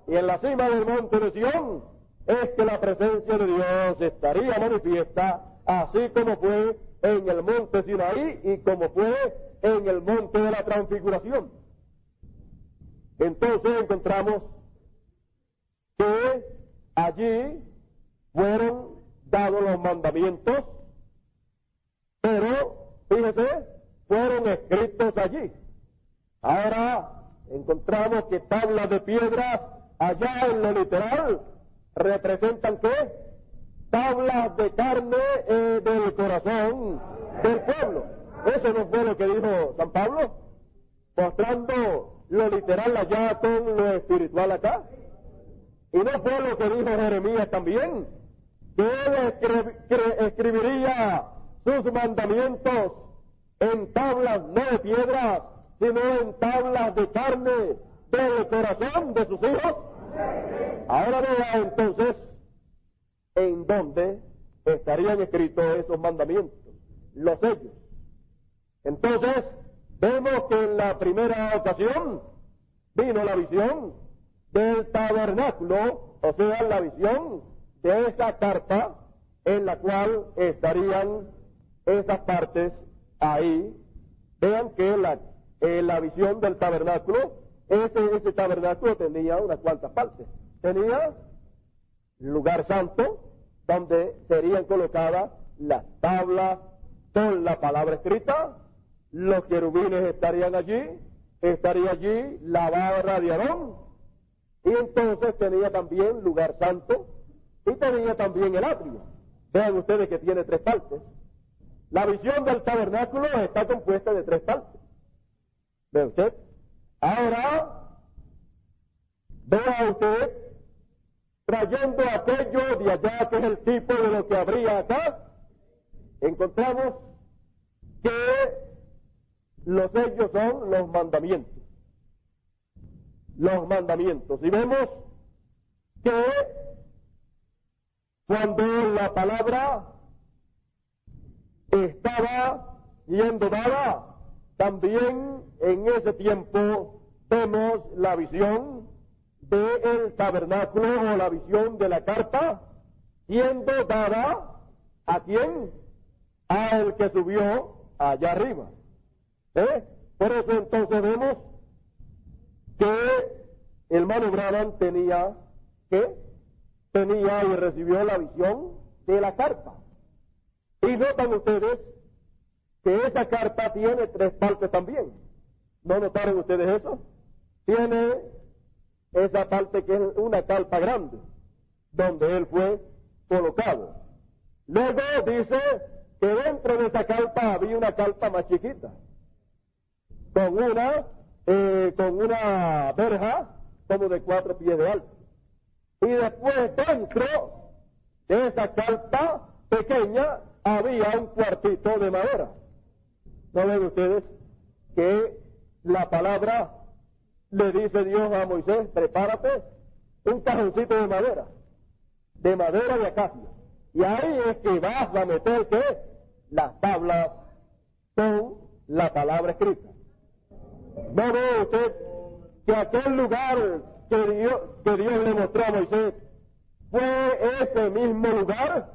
Y en la cima del monte de Sión es que la presencia de Dios estaría manifiesta, así como fue en el monte Sinaí y como fue en el monte de la transfiguración. Entonces encontramos que allí fueron dados los mandamientos, pero, fíjese, fueron escritos allí. Ahora encontramos que tablas de piedras allá en lo literal representan ¿qué? Tablas de carne del corazón del pueblo. Eso no fue lo que dijo San Pablo, mostrando lo literal allá con lo espiritual acá. Y no fue lo que dijo Jeremías también, que él escribiría sus mandamientos en tablas no de piedras, sino en tablas de carne del corazón de sus hijos. Ahora vea entonces en dónde estarían escritos esos mandamientos, los sellos. Entonces vemos que en la primera ocasión vino la visión del tabernáculo, o sea, la visión de esa carpa en la cual estarían esas partes ahí. Vean que la visión del tabernáculo, ese tabernáculo tenía unas cuantas partes. Tenía lugar santo, donde serían colocadas las tablas con la palabra escrita, los querubines estarían allí, estaría allí la barra de Aarón, y entonces tenía también lugar santo, y tenía también el atrio. Vean ustedes que tiene 3 partes. La visión del tabernáculo está compuesta de 3 partes. ¿Ve usted? Ahora, vea usted, trayendo aquello de allá, que es el tipo de lo que habría acá, encontramos que los sellos son los mandamientos. Los mandamientos. Y vemos que cuando la palabra estaba siendo dada, también en ese tiempo vemos la visión del tabernáculo o la visión de la carpa siendo dada ¿a quién? Al que subió allá arriba. Por eso entonces vemos que el hermano Branham tenía y recibió la visión de la carpa. Y notan ustedes que esa carpa tiene 3 partes también. ¿No notaron ustedes eso? Tiene esa parte que es una carpa grande, donde él fue colocado. Luego dice que dentro de esa carpa había una carpa más chiquita, con una verja como de 4 pies de alto. Y después dentro de esa carpa pequeña había un cuartito de madera. ¿No ven ustedes que la palabra le dice Dios a Moisés, prepárate un cajoncito de madera de acacia? Y ahí es que vas a meter ¿qué? Las tablas con la palabra escrita. ¿No ve usted que aquel lugar que Dios le mostró a Moisés fue ese mismo lugar?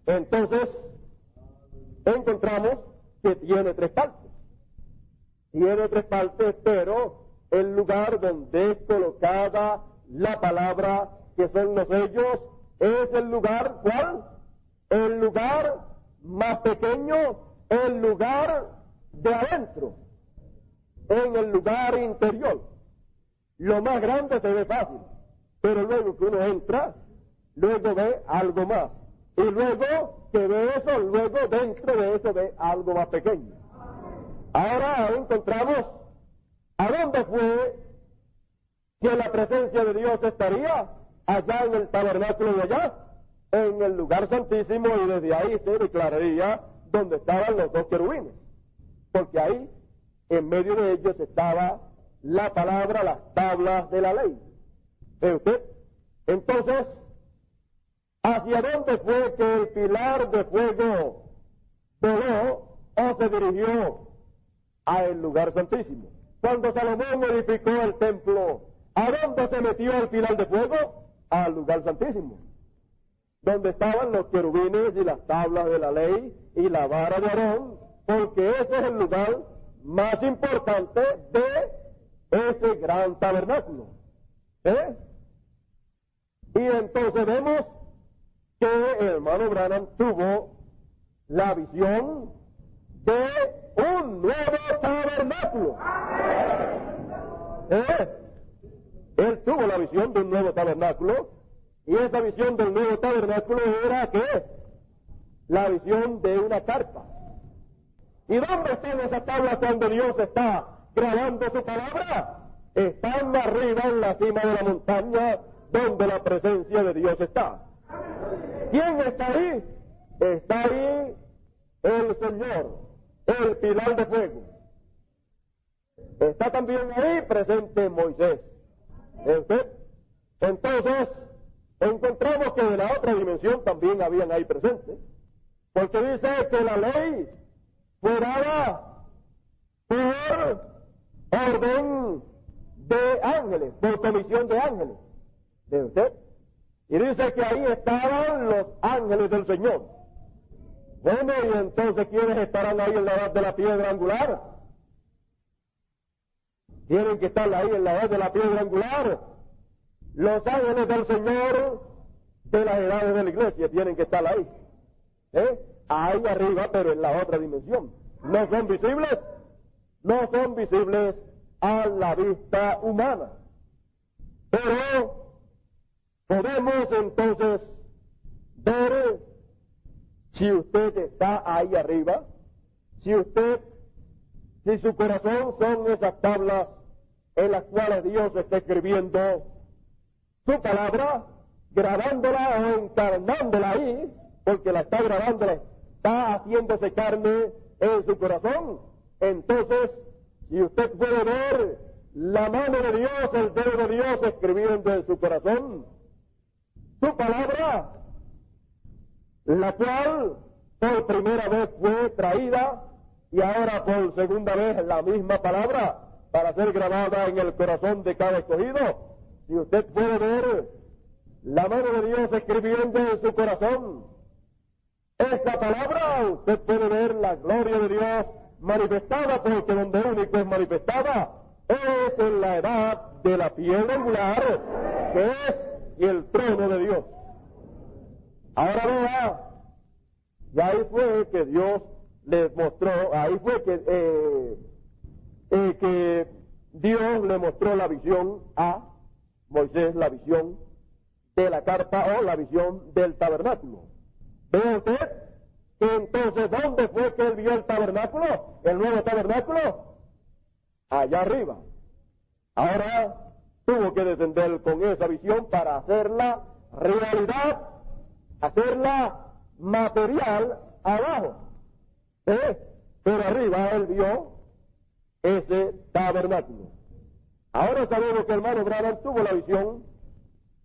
Entonces encontramos que tiene 3 partes. Tiene 3 partes, pero el lugar donde es colocada la palabra, que son los sellos, es el lugar, ¿cuál? El lugar más pequeño, el lugar de adentro, en el lugar interior. Lo más grande se ve fácil, pero luego que uno entra, luego ve algo más. Y luego que ve eso, luego dentro de eso ve algo más pequeño. Ahora encontramos a dónde fue que la presencia de Dios estaría, allá en el tabernáculo de allá, en el lugar santísimo, y desde ahí se declararía donde estaban los 2 querubines, porque ahí en medio de ellos estaba la palabra, las tablas de la ley. ¿Ve usted? Entonces, ¿hacia dónde fue que el pilar de fuego voló o se dirigió? Al lugar santísimo. Cuando Salomón edificó el templo, ¿a dónde se metió el pilar de fuego? Al lugar santísimo, donde estaban los querubines y las tablas de la ley y la vara de Aarón, porque ese es el lugar más importante de ese gran tabernáculo. Y entonces vemos que el hermano Branham tuvo la visión de un nuevo tabernáculo. Él tuvo la visión de un nuevo tabernáculo, y esa visión del nuevo tabernáculo era ¿qué? La visión de una carpa. ¿Y dónde están esas tablas cuando Dios está grabando su palabra? Están arriba en la cima de la montaña donde la presencia de Dios está. ¿Quién está ahí? Está ahí el Señor, el pilar de fuego. Está también ahí presente Moisés. Entonces, encontramos que de la otra dimensión también habían ahí presentes, porque dice que la ley fue dada por orden de ángeles, por comisión de ángeles. ¿De usted? Y dice que ahí estaban los ángeles del Señor. Bueno, y entonces, ¿quiénes estarán ahí en la edad de la piedra angular? Tienen que estar ahí en la edad de la piedra angular. Los ángeles del Señor de las edades de la iglesia tienen que estar ahí. Ahí arriba, pero en la otra dimensión. No son visibles. No son visibles a la vista humana. Pero podemos entonces ver si usted está ahí arriba, si su corazón son esas tablas en las cuales Dios está escribiendo su palabra, grabándola o encarnándola ahí, porque la está grabando, está haciéndose carne en su corazón. Entonces, si usted puede ver la mano de Dios, el dedo de Dios escribiendo en su corazón su palabra, la cual por primera vez fue traída y ahora por segunda vez la misma palabra para ser grabada en el corazón de cada escogido. Si usted puede ver la mano de Dios escribiendo en su corazón esta palabra, usted puede ver la gloria de Dios manifestada, porque donde único es manifestada es en la edad de la piedra angular, que es el trono de Dios. Ahora vea, y ahí fue que Dios les mostró, ahí fue que Dios le mostró la visión a Moisés, la visión de la carpa o la visión del tabernáculo. ¿Ve usted? Entonces, ¿dónde fue que él vio el tabernáculo? El nuevo tabernáculo. Allá arriba. Ahora tuvo que descender con esa visión para hacerla realidad, hacerla material abajo. Pero arriba él vio ese tabernáculo. Ahora sabemos que el hermano Branham tuvo la visión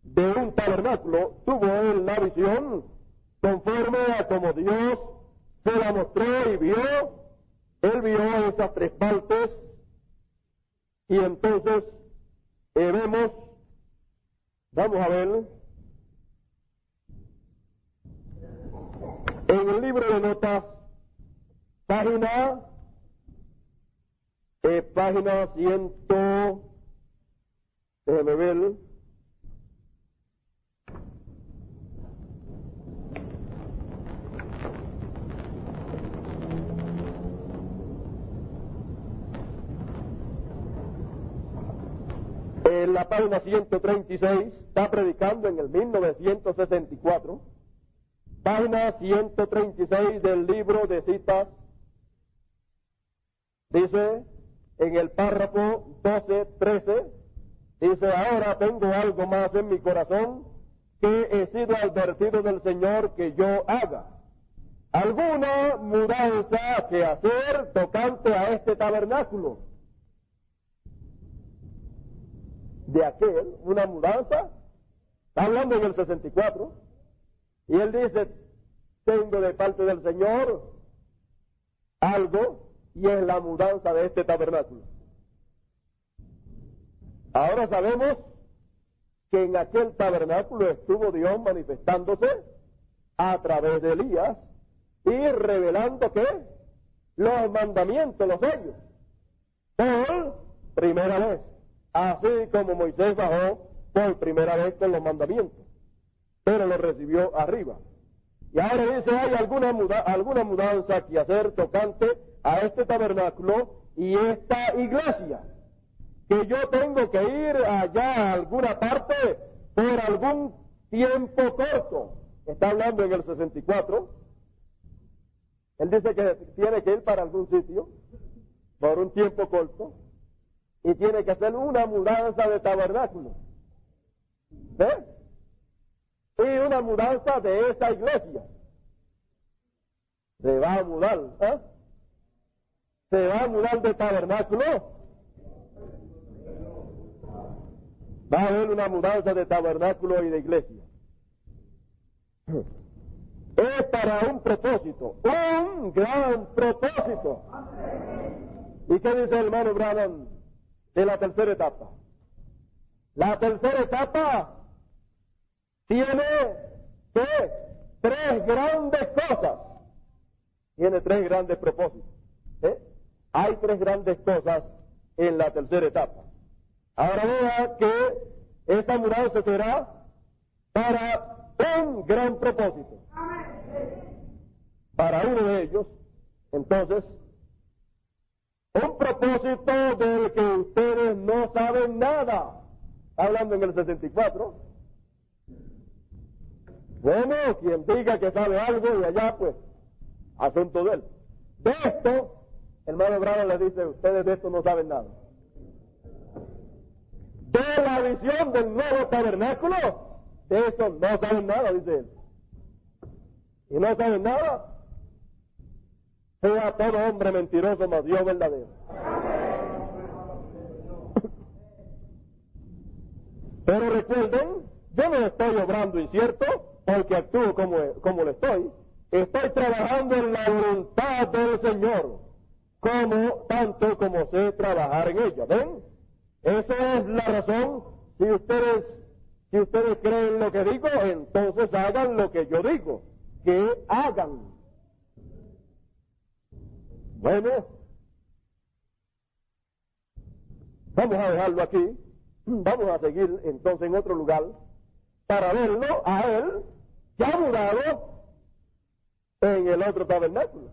de un tabernáculo, tuvo él la visión conforme a como Dios se la mostró y vio. Él vio esas tres partes y entonces vemos, vamos a ver, en el libro de notas, página 100, déjeme ver, en la página 136, está predicando en el 1964, página 136 del libro de citas, dice en el párrafo 12-13, dice: ahora tengo algo más en mi corazón que he sido advertido del Señor que yo haga. Alguna mudanza que hacer tocante a este tabernáculo. De aquel, una mudanza, está hablando en el 64, y él dice: tengo de parte del Señor algo, y es la mudanza de este tabernáculo. Ahora sabemos que en aquel tabernáculo estuvo Dios manifestándose a través de Elías y revelando ¿qué? Los mandamientos, los sellos, por primera vez, así como Moisés bajó por primera vez con los mandamientos, pero los recibió arriba. Y ahora dice: hay alguna mudanza que hacer tocante a este tabernáculo y esta iglesia, que yo tengo que ir allá a alguna parte por algún tiempo corto. Está hablando en el 64. Él dice que tiene que ir para algún sitio por un tiempo corto y tiene que hacer una mudanza de tabernáculo. ¿Ve? Y una mudanza de esa iglesia. Se va a mudar, ¿eh? Se va a mudar de tabernáculo. Va a haber una mudanza de tabernáculo y de iglesia. Es para un propósito, un gran propósito. ¿Y qué dice el hermano Branham de la tercera etapa? La tercera etapa tiene ¿qué? Tres grandes cosas. Tiene tres grandes propósitos. Hay tres grandes cosas en la tercera etapa. Ahora vea que esa mudanza será para un gran propósito. Para uno de ellos, entonces, un propósito del que ustedes no saben nada. Hablando en el 64. Bueno, quien diga que sabe algo y allá, pues, asunto de él. De esto, hermano Branham le dice, ustedes de esto no saben nada. De la visión del nuevo tabernáculo, de eso no saben nada, dice él. Y no saben nada, sea todo hombre mentiroso, más Dios verdadero. Pero recuerden, yo no estoy obrando incierto, porque actúo como lo estoy. Estoy trabajando en la voluntad del Señor, tanto como sé trabajar en ella. ¿Ven? Esa es la razón. Si ustedes creen lo que digo, entonces hagan lo que yo digo, que hagan. Bueno, vamos a dejarlo aquí. Vamos a seguir entonces en otro lugar para verlo a él ya mudado en el otro tabernáculo.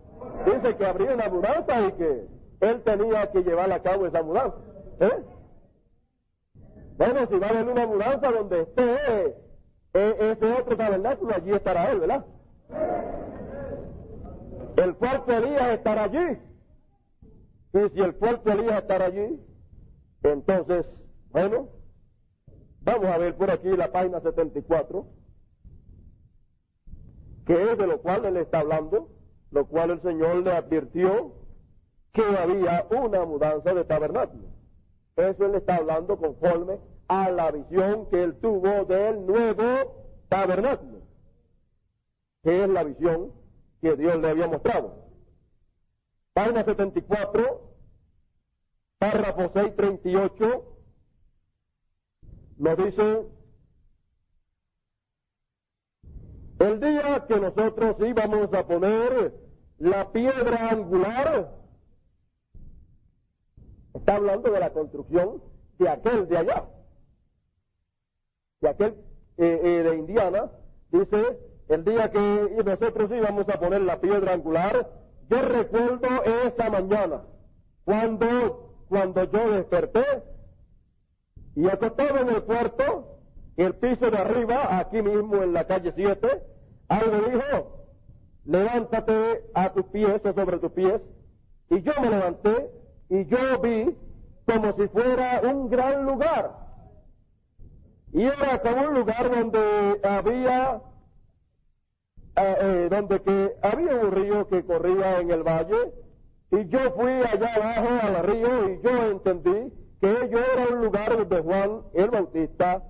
Dice que habría una mudanza y que él tenía que llevar a cabo esa mudanza. Bueno, si va a haber una mudanza donde esté ese otro tabernáculo, allí estará él, ¿verdad? El cuarto Elías estará allí. Y si el cuarto Elías estará allí, entonces, bueno, vamos a ver por aquí la página 74, que es de lo cual él está hablando, lo cual el Señor le advirtió que había una mudanza de tabernáculo. Eso él está hablando conforme a la visión que él tuvo del nuevo tabernáculo, que es la visión que Dios le había mostrado. Página 74, párrafo 638, nos dice: el día que nosotros íbamos a poner la piedra angular, está hablando de la construcción de aquel de allá, de aquel de Indiana. Dice, el día que nosotros íbamos a poner la piedra angular, yo recuerdo esa mañana, cuando yo desperté y acostado en el cuarto, el piso de arriba, aquí mismo en la calle 7, algo dijo: levántate a tus pies o sobre tus pies. Y yo me levanté y yo vi como si fuera un gran lugar. Y era como un lugar donde había un río que corría en el valle. Y yo fui allá abajo al río y yo entendí que ello era un lugar donde Juan el Bautista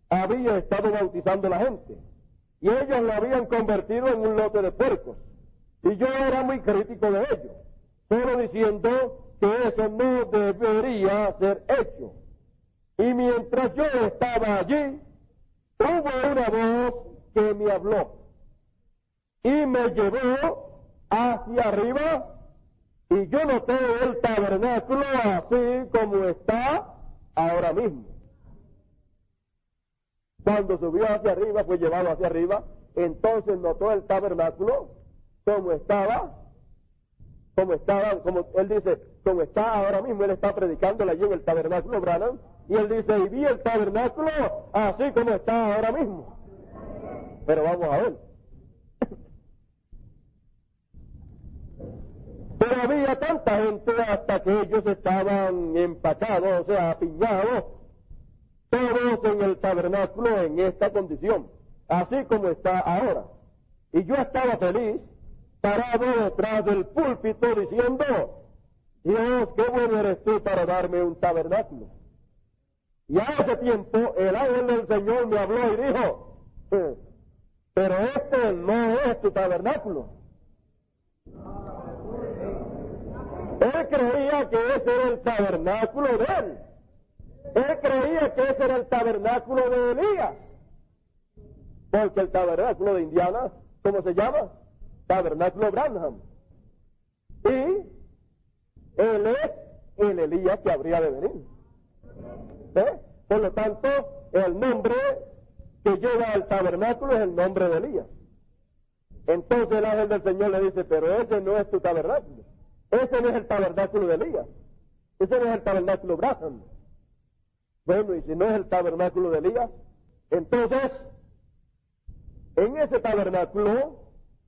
había estado bautizando a la gente. Y ellos lo habían convertido en un lote de puercos. Y yo era muy crítico de ello, solo diciendo que eso no debería ser hecho. Y mientras yo estaba allí, hubo una voz que me habló y me llevó hacia arriba, y yo noté el tabernáculo así como está ahora mismo. Cuando subió hacia arriba, fue llevado hacia arriba, entonces notó el tabernáculo como estaba, como él dice, como está ahora mismo. Él está predicándole allí en el tabernáculo Branham, y él dice, y vi el tabernáculo así como está ahora mismo. Pero vamos a ver. Pero había tanta gente hasta que ellos estaban empacados, o sea, apiñados, todos en el tabernáculo en esta condición, así como está ahora. Y yo estaba feliz, parado detrás del púlpito, diciendo: Dios, qué bueno eres tú para darme un tabernáculo. Y a ese tiempo el ángel del Señor me habló y dijo: pero este no es tu tabernáculo. Él creía que ese era el tabernáculo de él. Él creía que ese era el tabernáculo de Elías. porque el tabernáculo de Indiana, ¿cómo se llama? Tabernáculo Branham. Y él es el Elías que habría de venir. Por lo tanto, el nombre que lleva al tabernáculo es el nombre de Elías. Entonces el ángel del Señor le dice, pero ese no es tu tabernáculo. Ese no es el tabernáculo de Elías. Ese no es el tabernáculo Branham. Bueno, y si no es el tabernáculo de Elías, entonces, en ese tabernáculo,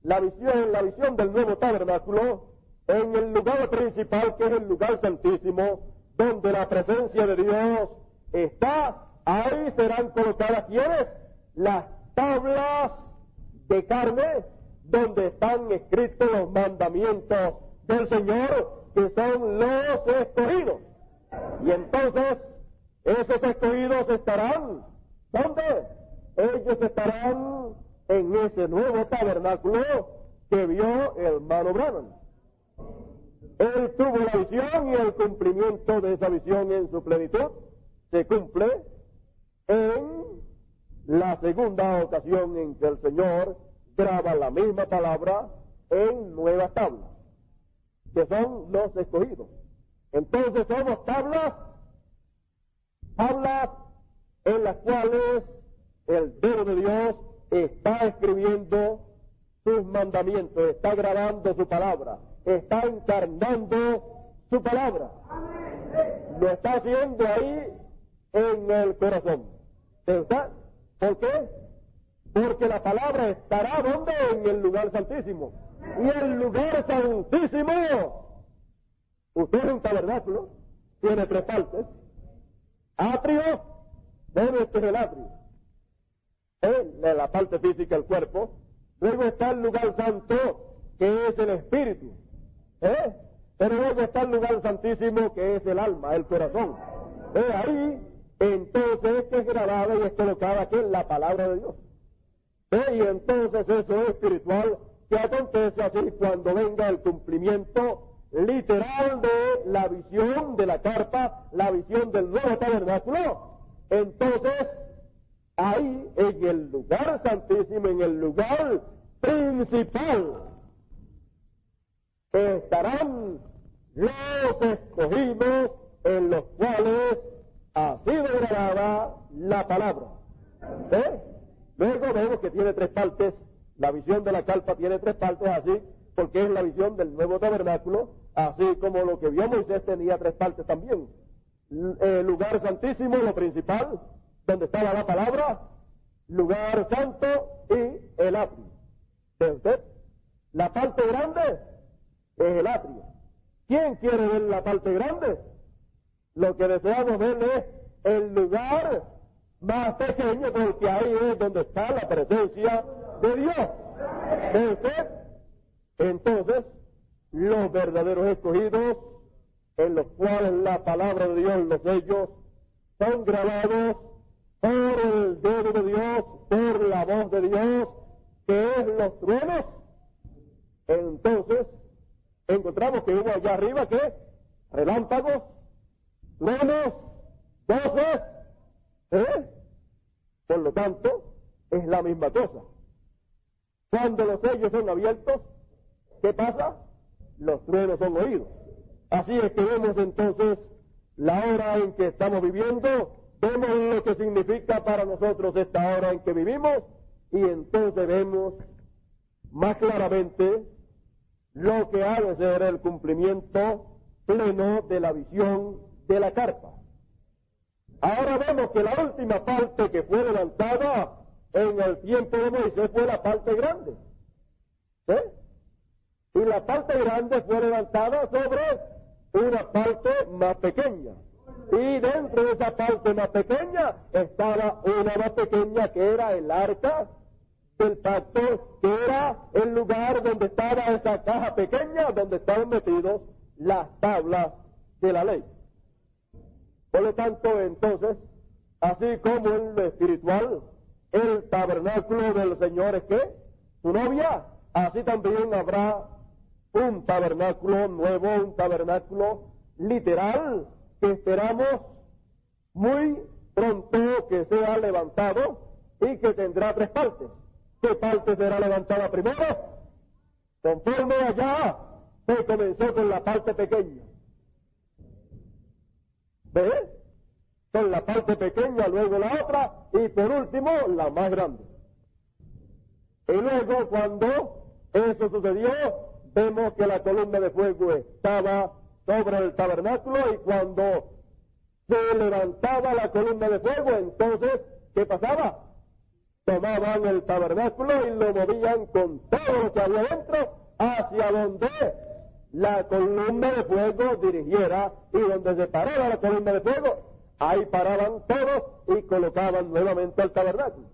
la visión del nuevo tabernáculo, en el lugar principal, que es el lugar santísimo, donde la presencia de Dios está, ahí serán colocadas, ¿quiénes? Las tablas de carne, donde están escritos los mandamientos del Señor, que son los escogidos. Y entonces, esos escogidos estarán, ¿dónde? Ellos estarán en ese nuevo tabernáculo que vio el hermano Branham. Él tuvo la visión y el cumplimiento de esa visión en su plenitud se cumple en la segunda ocasión en que el Señor graba la misma palabra en nuevas tablas, que son los escogidos. Entonces somos tablas en las cuales el dedo de Dios está escribiendo sus mandamientos, está grabando su palabra, está encarnando su palabra. Lo está haciendo ahí en el corazón. ¿Verdad? ¿Por qué? Porque la palabra estará ¿dónde? En el lugar santísimo. Y el lugar santísimo, usted es un tabernáculo, tiene tres partes. Atrio, bueno, este es el atrio. La parte física, el cuerpo. Luego está el lugar santo, que es el espíritu. Pero luego está el lugar santísimo, que es el alma, el corazón. Ahí, entonces, que es grabada y es colocada aquí en la palabra de Dios. Y entonces eso es espiritual, que acontece así cuando venga el cumplimiento literal de la visión de la carpa, la visión del nuevo tabernáculo. Entonces, ahí en el lugar santísimo, en el lugar principal, estarán los escogidos en los cuales ha sido grabada la palabra. Luego vemos que tiene tres partes. La visión de la carpa tiene tres partes así, porque es la visión del nuevo tabernáculo, así como lo que vio Moisés tenía tres partes también. El lugar santísimo, lo principal, donde estaba la palabra, lugar santo y el atrio. ¿Ve usted? La parte grande es el atrio. ¿Quién quiere ver la parte grande? Lo que deseamos ver es el lugar más pequeño, porque ahí es donde está la presencia de Dios. ¿Ve usted? Entonces, los verdaderos escogidos, en los cuales la palabra de Dios, los sellos, son grabados por el dedo de Dios, por la voz de Dios, que es los truenos. Entonces, encontramos que hubo allá arriba, ¿qué? Relámpagos, truenos, voces, Por lo tanto, es la misma cosa. Cuando los sellos son abiertos, ¿qué pasa? Los truenos son oídos. Así es que vemos entonces la hora en que estamos viviendo, vemos lo que significa para nosotros esta hora en que vivimos, y entonces vemos más claramente lo que ha de ser el cumplimiento pleno de la visión de la carpa. Ahora vemos que la última parte que fue levantada en el tiempo de Moisés fue la parte grande. Y la parte grande fue levantada sobre una parte más pequeña. Y dentro de esa parte más pequeña estaba una más pequeña, que era el arca del pacto, que era el lugar donde estaba esa caja pequeña, donde estaban metidos las tablas de la ley. Por lo tanto, entonces, así como en lo espiritual, el tabernáculo del Señor es que su novia, así también habrá un tabernáculo nuevo, un tabernáculo literal, que esperamos muy pronto que sea levantado, y que tendrá 3 partes. ¿Qué parte será levantada primero? Conforme allá se comenzó con la parte pequeña. ¿Ve? Con la parte pequeña, luego la otra, y por último, la más grande. Y luego, cuando eso sucedió, vemos que la columna de fuego estaba sobre el tabernáculo, y cuando se levantaba la columna de fuego, entonces, ¿qué pasaba? Tomaban el tabernáculo y lo movían con todo lo que había dentro hacia donde la columna de fuego dirigiera, y donde se paraba la columna de fuego, ahí paraban todos y colocaban nuevamente el tabernáculo.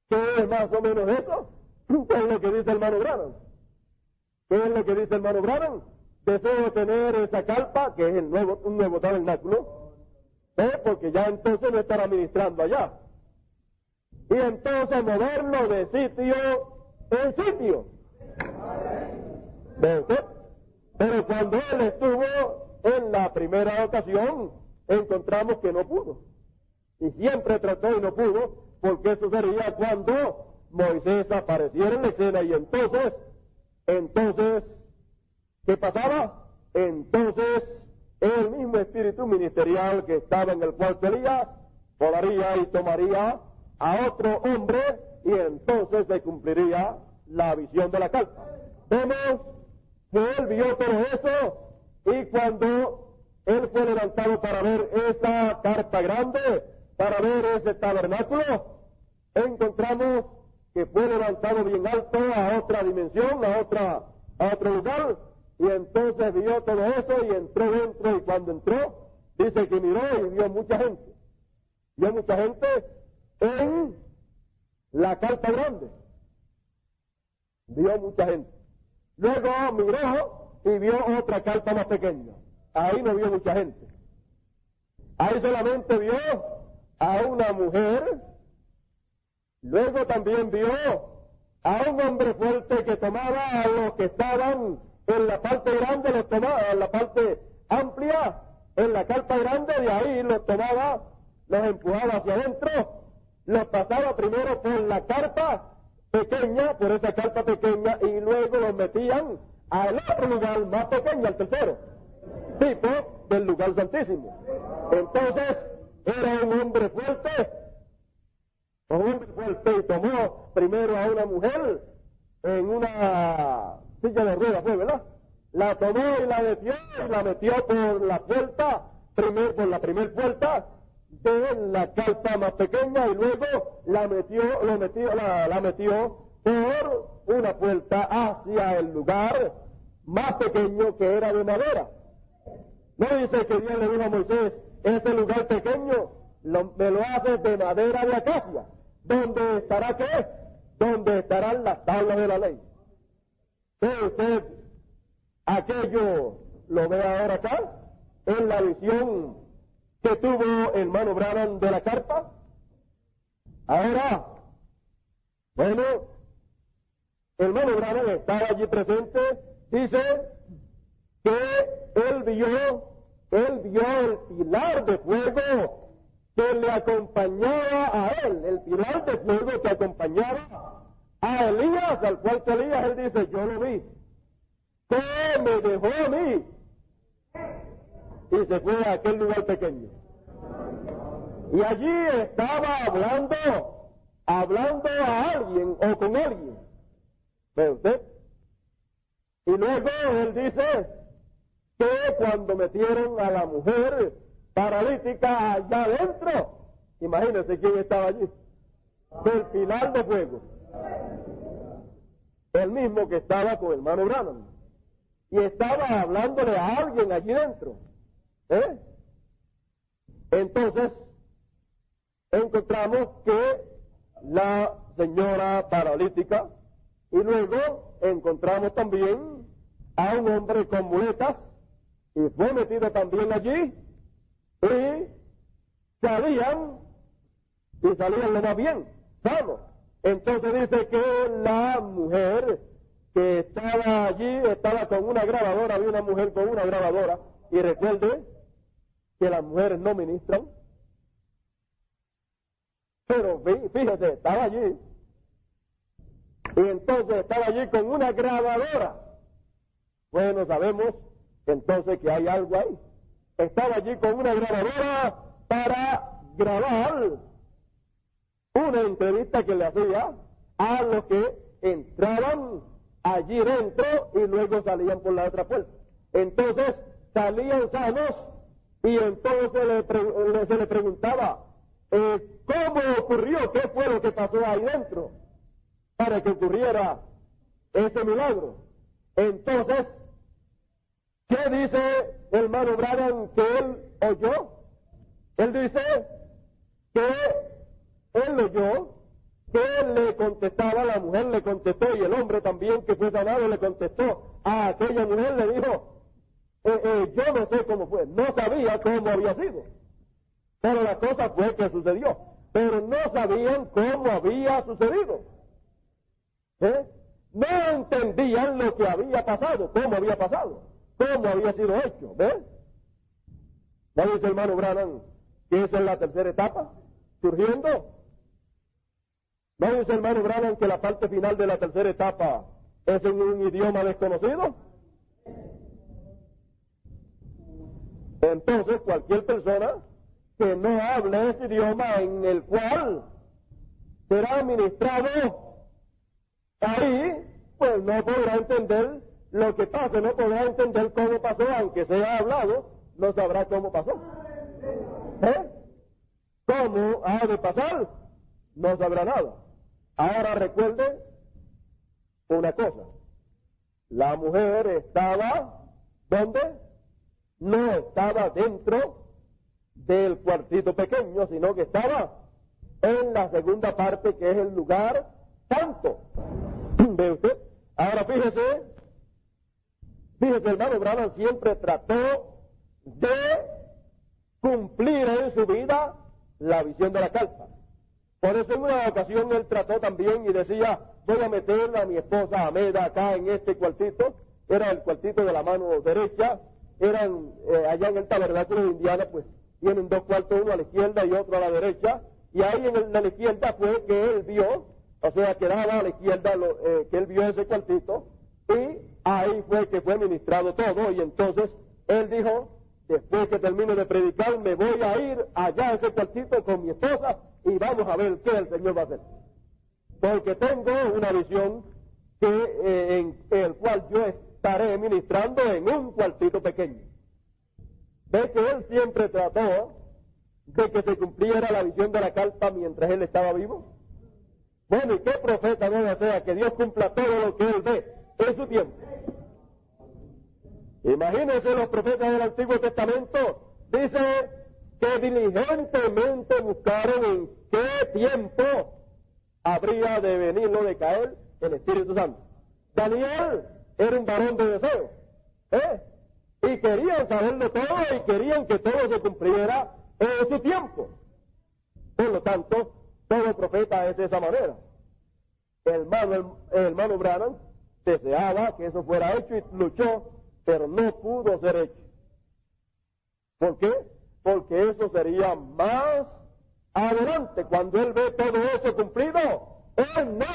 ¿Qué es más o menos eso? ¿Qué es lo que dice el hermano Branham? ¿Qué es lo que dice el hermano Branham? Deseo tener esa carpa, que es un nuevo tabernáculo, porque ya entonces no estará ministrando allá. Y entonces moverlo de sitio en sitio. ¿Ve usted? Pero cuando él estuvo en la primera ocasión, encontramos que no pudo. Y siempre trató y no pudo, porque eso sería cuando Moisés apareciera en la escena, y entonces, ¿qué pasaba? Entonces, el mismo espíritu ministerial que estaba en el cuarto de Elías, volaría y tomaría a otro hombre, y entonces se cumpliría la visión de la carpa. Vemos que él vio todo eso, y cuando él fue levantado para ver esa carpa grande, para ver ese tabernáculo, encontramos que fue levantado bien alto a otra dimensión, a otro lugar, y entonces vio todo eso y entró dentro, y cuando entró, dice que miró y vio mucha gente. Vio mucha gente en la carpa grande. Vio mucha gente. Luego miró y vio otra carpa más pequeña. Ahí no vio mucha gente. Ahí solamente vio a una mujer. Luego también vio a un hombre fuerte que tomaba a los que estaban en la parte grande, los tomaba en la parte amplia, en la carpa grande, de ahí los tomaba, los empujaba hacia adentro, los pasaba primero por la carpa pequeña, por esa carpa pequeña, y luego los metían al otro lugar más pequeño, al tercero, tipo del lugar santísimo. Entonces, era un hombre fuerte, y tomó primero a una mujer en una silla de ruedas, ¿verdad? La tomó y la metió por la puerta, por la primer puerta de la carpa más pequeña, y luego la metió por una puerta hacia el lugar más pequeño, que era de madera. No dice que Dios le dijo a Moisés, ese lugar pequeño me lo haces de madera de acacia. ¿Dónde estará qué? ¿Dónde estarán las tablas de la ley? ¿Ve usted aquello lo ve ahora acá? En la visión que tuvo el hermano Branham de la carpa. Ahora, bueno, el hermano Branham estaba allí presente, dice que él vio el pilar de fuego que le acompañaba a él, el pilar de fuego que acompañaba a Elías, al cual Elías, él dice, yo lo vi, que me dejó a mí, y se fue a aquel lugar pequeño. Y allí estaba hablando a alguien, o con alguien. ¿Ve usted? Y luego él dice que cuando metieron a la mujer paralítica allá adentro, imagínense quién estaba allí, del pilar de fuego, el mismo que estaba con el hermano Branham, y estaba hablándole a alguien allí dentro. Entonces encontramos que la señora paralítica, y luego encontramos también a un hombre con muletas, y fue metido también allí, y salían lo más bien, sanos. Entonces dice que la mujer que estaba allí estaba con una grabadora, había una mujer con una grabadora, y recuerde que las mujeres no ministran, Pero fíjese, estaba allí. Y entonces estaba allí con una grabadora. Bueno, sabemos entonces que hay algo ahí. Estaba allí con una grabadora para grabar una entrevista que le hacía a los que entraban allí dentro y luego salían por la otra puerta. Entonces salían sanos y entonces se le preguntaba ¿cómo ocurrió? ¿Qué fue lo que pasó ahí dentro para que ocurriera ese milagro? Entonces, ¿qué dice el hermano Branham que él oyó? Él dice que él oyó que le contestaba, la mujer le contestó, y el hombre también que fue sanado le contestó a aquella mujer, le dijo, yo no sé cómo fue, no sabía cómo había sido, pero la cosa fue que sucedió, pero no sabían cómo había sucedido, no entendían lo que había pasado, cómo había pasado, cómo había sido hecho, ¿ves? ¿No dice el hermano Branham que esa es la tercera etapa, surgiendo? ¿No dice el hermano Branham que la parte final de la tercera etapa es en un idioma desconocido? Entonces, cualquier persona que no hable ese idioma en el cual será ministrado ahí, pues no podrá entender lo que pasa, no podrá entender cómo pasó, aunque sea hablado, no sabrá cómo pasó. ¿Cómo ha de pasar? No sabrá nada. Ahora recuerde una cosa, la mujer estaba, ¿dónde? No estaba dentro del cuartito pequeño, sino que estaba en la segunda parte, que es el lugar santo. ¿Ve usted? Ahora fíjese, hermano Branham siempre trató de cumplir en su vida la visión de la carta. Por eso en una ocasión él trató también y decía, voy a meter a mi esposa Ameda acá en este cuartito, era el cuartito de la mano derecha, eran allá en el tabernáculo de Indiana, pues tienen dos cuartos, uno a la izquierda y otro a la derecha, y ahí en la izquierda fue que él vio, o sea, quedaba a la izquierda que él vio ese cuartito, y ahí fue que fue ministrado todo, y entonces él dijo, después que termine de predicar, me voy a ir allá a ese cuartito con mi esposa, y vamos a ver qué el Señor va a hacer. Porque tengo una visión en el cual yo estaré ministrando en un cuartito pequeño. Ve que él siempre trató de que se cumpliera la visión de la carta mientras él estaba vivo. Bueno, ¿y qué profeta no desea que Dios cumpla todo lo que él ve en su tiempo? Imagínense los profetas del Antiguo Testamento, dice que diligentemente buscaron en qué tiempo habría de venirlo de caer el Espíritu Santo. Daniel era un varón de deseo, y querían saberlo todo y querían que todo se cumpliera en su tiempo. Por lo tanto, todo profeta es de esa manera. El hermano Branham deseaba que eso fuera hecho y luchó, pero no pudo ser hecho. ¿Por qué? Porque eso sería más adelante, cuando él ve todo eso cumplido, él no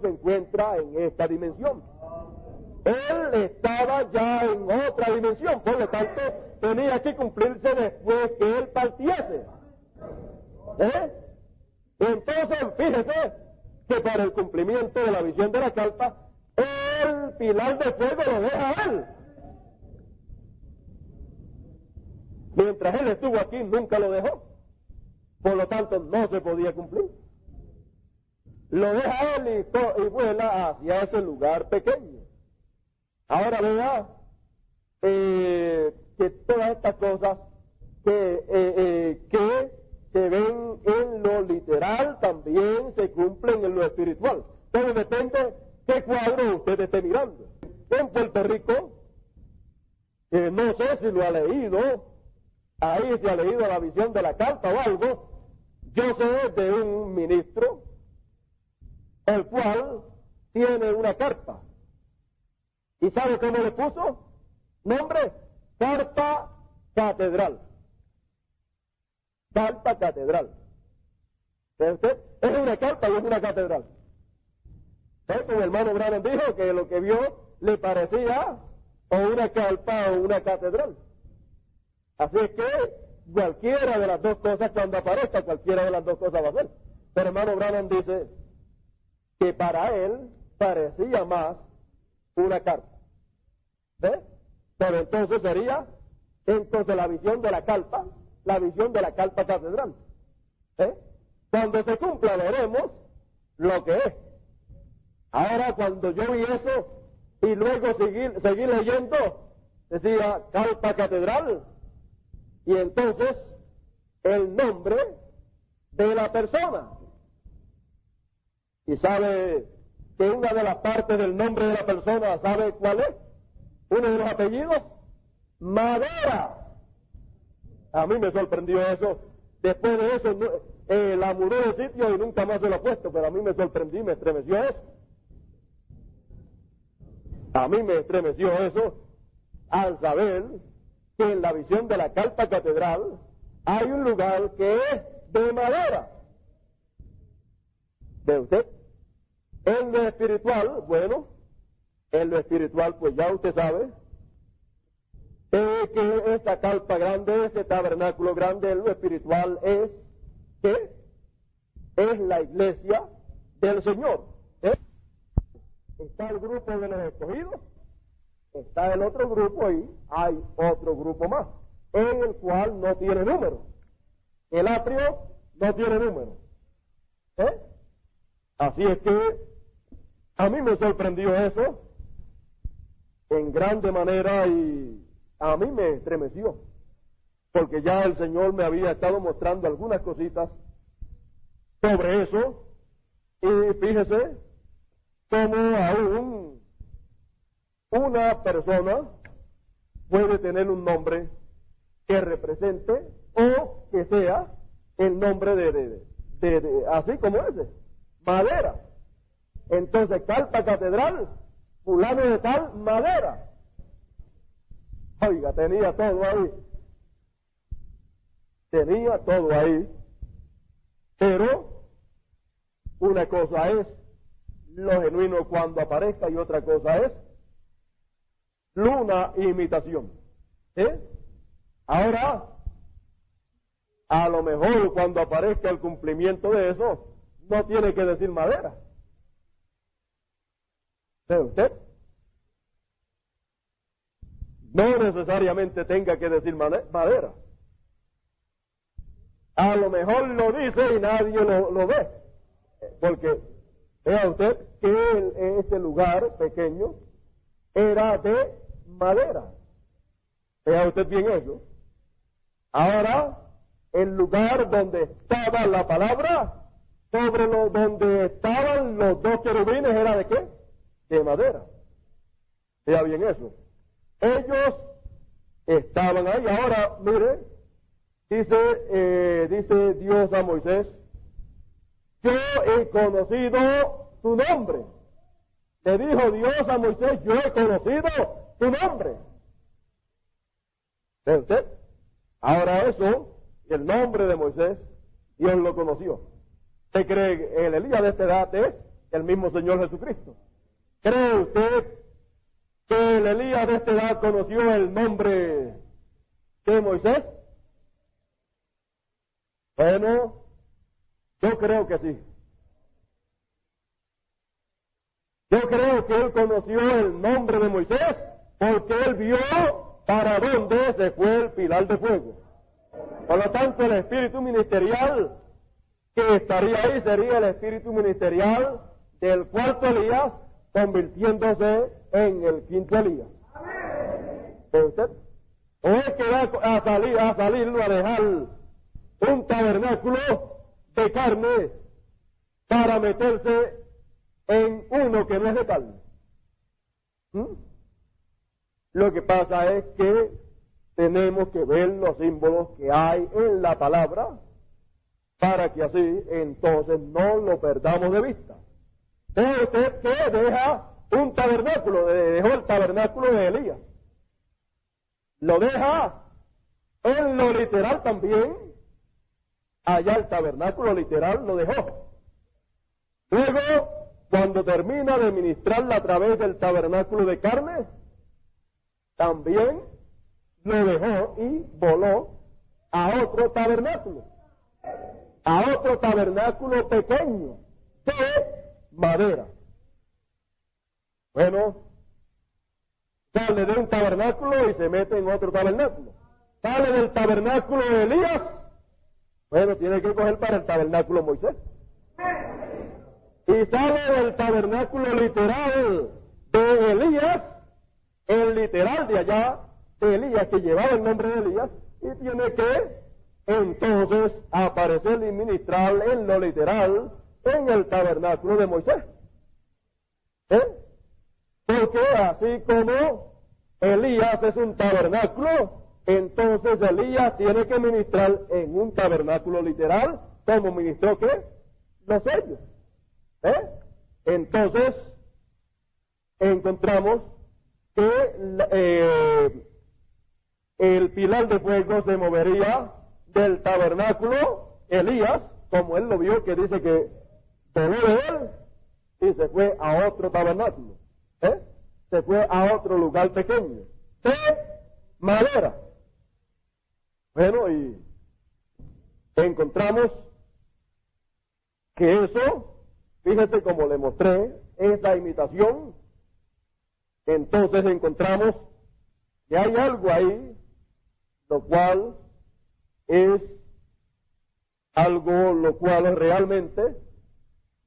se encuentra en esta dimensión. Él estaba ya en otra dimensión, por lo tanto, tenía que cumplirse después que él partiese. Entonces, fíjese que para el cumplimiento de la visión de la carta, el pilar de fuego lo deja a él. Mientras él estuvo aquí, nunca lo dejó. Por lo tanto, no se podía cumplir. Lo deja él y vuela hacia ese lugar pequeño. Ahora vea que todas estas cosas que se ven en lo literal también se cumplen en lo espiritual. Todo depende qué cuadro usted esté mirando. En Puerto Rico, no sé si lo ha leído, ahí se ha leído la visión de la carta o algo. Yo sé de un ministro, el cual tiene una carta. ¿Y sabe cómo le puso? Nombre, Carta Catedral. carpa catedral. ¿Ve usted? Es una carpa y es una catedral. ¿Ve? Como el hermano Branham dijo que lo que vio le parecía o una carpa o una catedral. Así es que cualquiera de las dos cosas, cuando aparezca, cualquiera de las dos cosas va a ser. Pero hermano Branham dice que para él parecía más una carpa. ¿Ve? Pero entonces sería la visión de la carpa catedral. ¿Eh? Cuando se cumpla veremos lo que es. Ahora cuando yo vi eso y luego seguí leyendo, decía carpa catedral, y entonces el nombre de la persona. Y sabe que una de las partes del nombre de la persona, ¿sabe cuál es? Uno de los apellidos, Madera. A mí me sorprendió eso. Después de eso, la mudé de sitio y nunca más se lo he puesto, pero a mí me sorprendí, me estremeció eso. A mí me estremeció eso al saber que en la visión de la carpa catedral hay un lugar que es de madera. ¿Ve usted? En lo espiritual, bueno, en lo espiritual, pues ya usted sabe que esa carpa grande, ese tabernáculo grande, en lo espiritual es que es la iglesia del Señor. Está el grupo de los escogidos, está el otro grupo y hay otro grupo más, en el cual no tiene número. El atrio no tiene número. Así es que a mí me sorprendió eso en grande manera y a mí me estremeció, porque ya el Señor me había estado mostrando algunas cositas sobre eso, y fíjese cómo aún una persona puede tener un nombre que represente o que sea el nombre de así como ese, Madera. Entonces, carpa catedral, fulano de tal, Madera. Oiga, tenía todo ahí, pero una cosa es lo genuino cuando aparezca y otra cosa es una imitación. Ahora, a lo mejor cuando aparezca el cumplimiento de eso, no tiene que decir madera. ¿Ve usted? No necesariamente tenga que decir madera. A lo mejor lo dice y nadie lo ve. Porque vea usted que ese lugar pequeño era de madera. Vea usted bien eso. Ahora, el lugar donde estaba la palabra, donde estaban los dos querubines, ¿era de qué? De madera. Vea bien eso. Ellos estaban ahí. Ahora, mire, dice Dios a Moisés, yo he conocido tu nombre. Le dijo Dios a Moisés, yo he conocido tu nombre. ¿Ve usted? Ahora eso, el nombre de Moisés, Dios lo conoció. ¿Usted cree que el Elías de esta edad es el mismo Señor Jesucristo? ¿Cree usted que el Elías de esta edad conoció el nombre de Moisés? Bueno, yo creo que sí. Yo creo que él conoció el nombre de Moisés porque él vio para dónde se fue el pilar de fuego. Por lo tanto, el espíritu ministerial que estaría ahí sería el espíritu ministerial del cuarto Elías, convirtiéndose en el quinto Elías. ¿Ve usted? O es que va a dejar un tabernáculo de carne para meterse en uno que no es de carne. Lo que pasa es que tenemos que ver los símbolos que hay en la palabra para que así entonces no lo perdamos de vista. ¿Ve usted que deja un tabernáculo? Dejó el tabernáculo de Elías. Lo deja en lo literal también, allá el tabernáculo literal lo dejó. Luego, cuando termina de ministrarla a través del tabernáculo de carne, también lo dejó y voló a otro tabernáculo pequeño de madera. Bueno, sale de un tabernáculo y se mete en otro tabernáculo. Sale del tabernáculo de Elías, bueno, tiene que coger para el tabernáculo Moisés. Y sale del tabernáculo literal de Elías, el literal de allá, de Elías, que llevaba el nombre de Elías, y tiene que entonces aparecer y ministrar en lo literal en el tabernáculo de Moisés. Porque así como Elías es un tabernáculo, entonces Elías tiene que ministrar en un tabernáculo literal, como ministró ¿qué? Los sellos. Entonces encontramos que el pilar de fuego se movería del tabernáculo Elías, como él lo vio, que dice que voló de él y se fue a otro tabernáculo. Se fue a otro lugar pequeño de madera. Bueno, y encontramos que eso, fíjese como le mostré, esa imitación, entonces encontramos que hay algo ahí, lo cual es algo lo cual realmente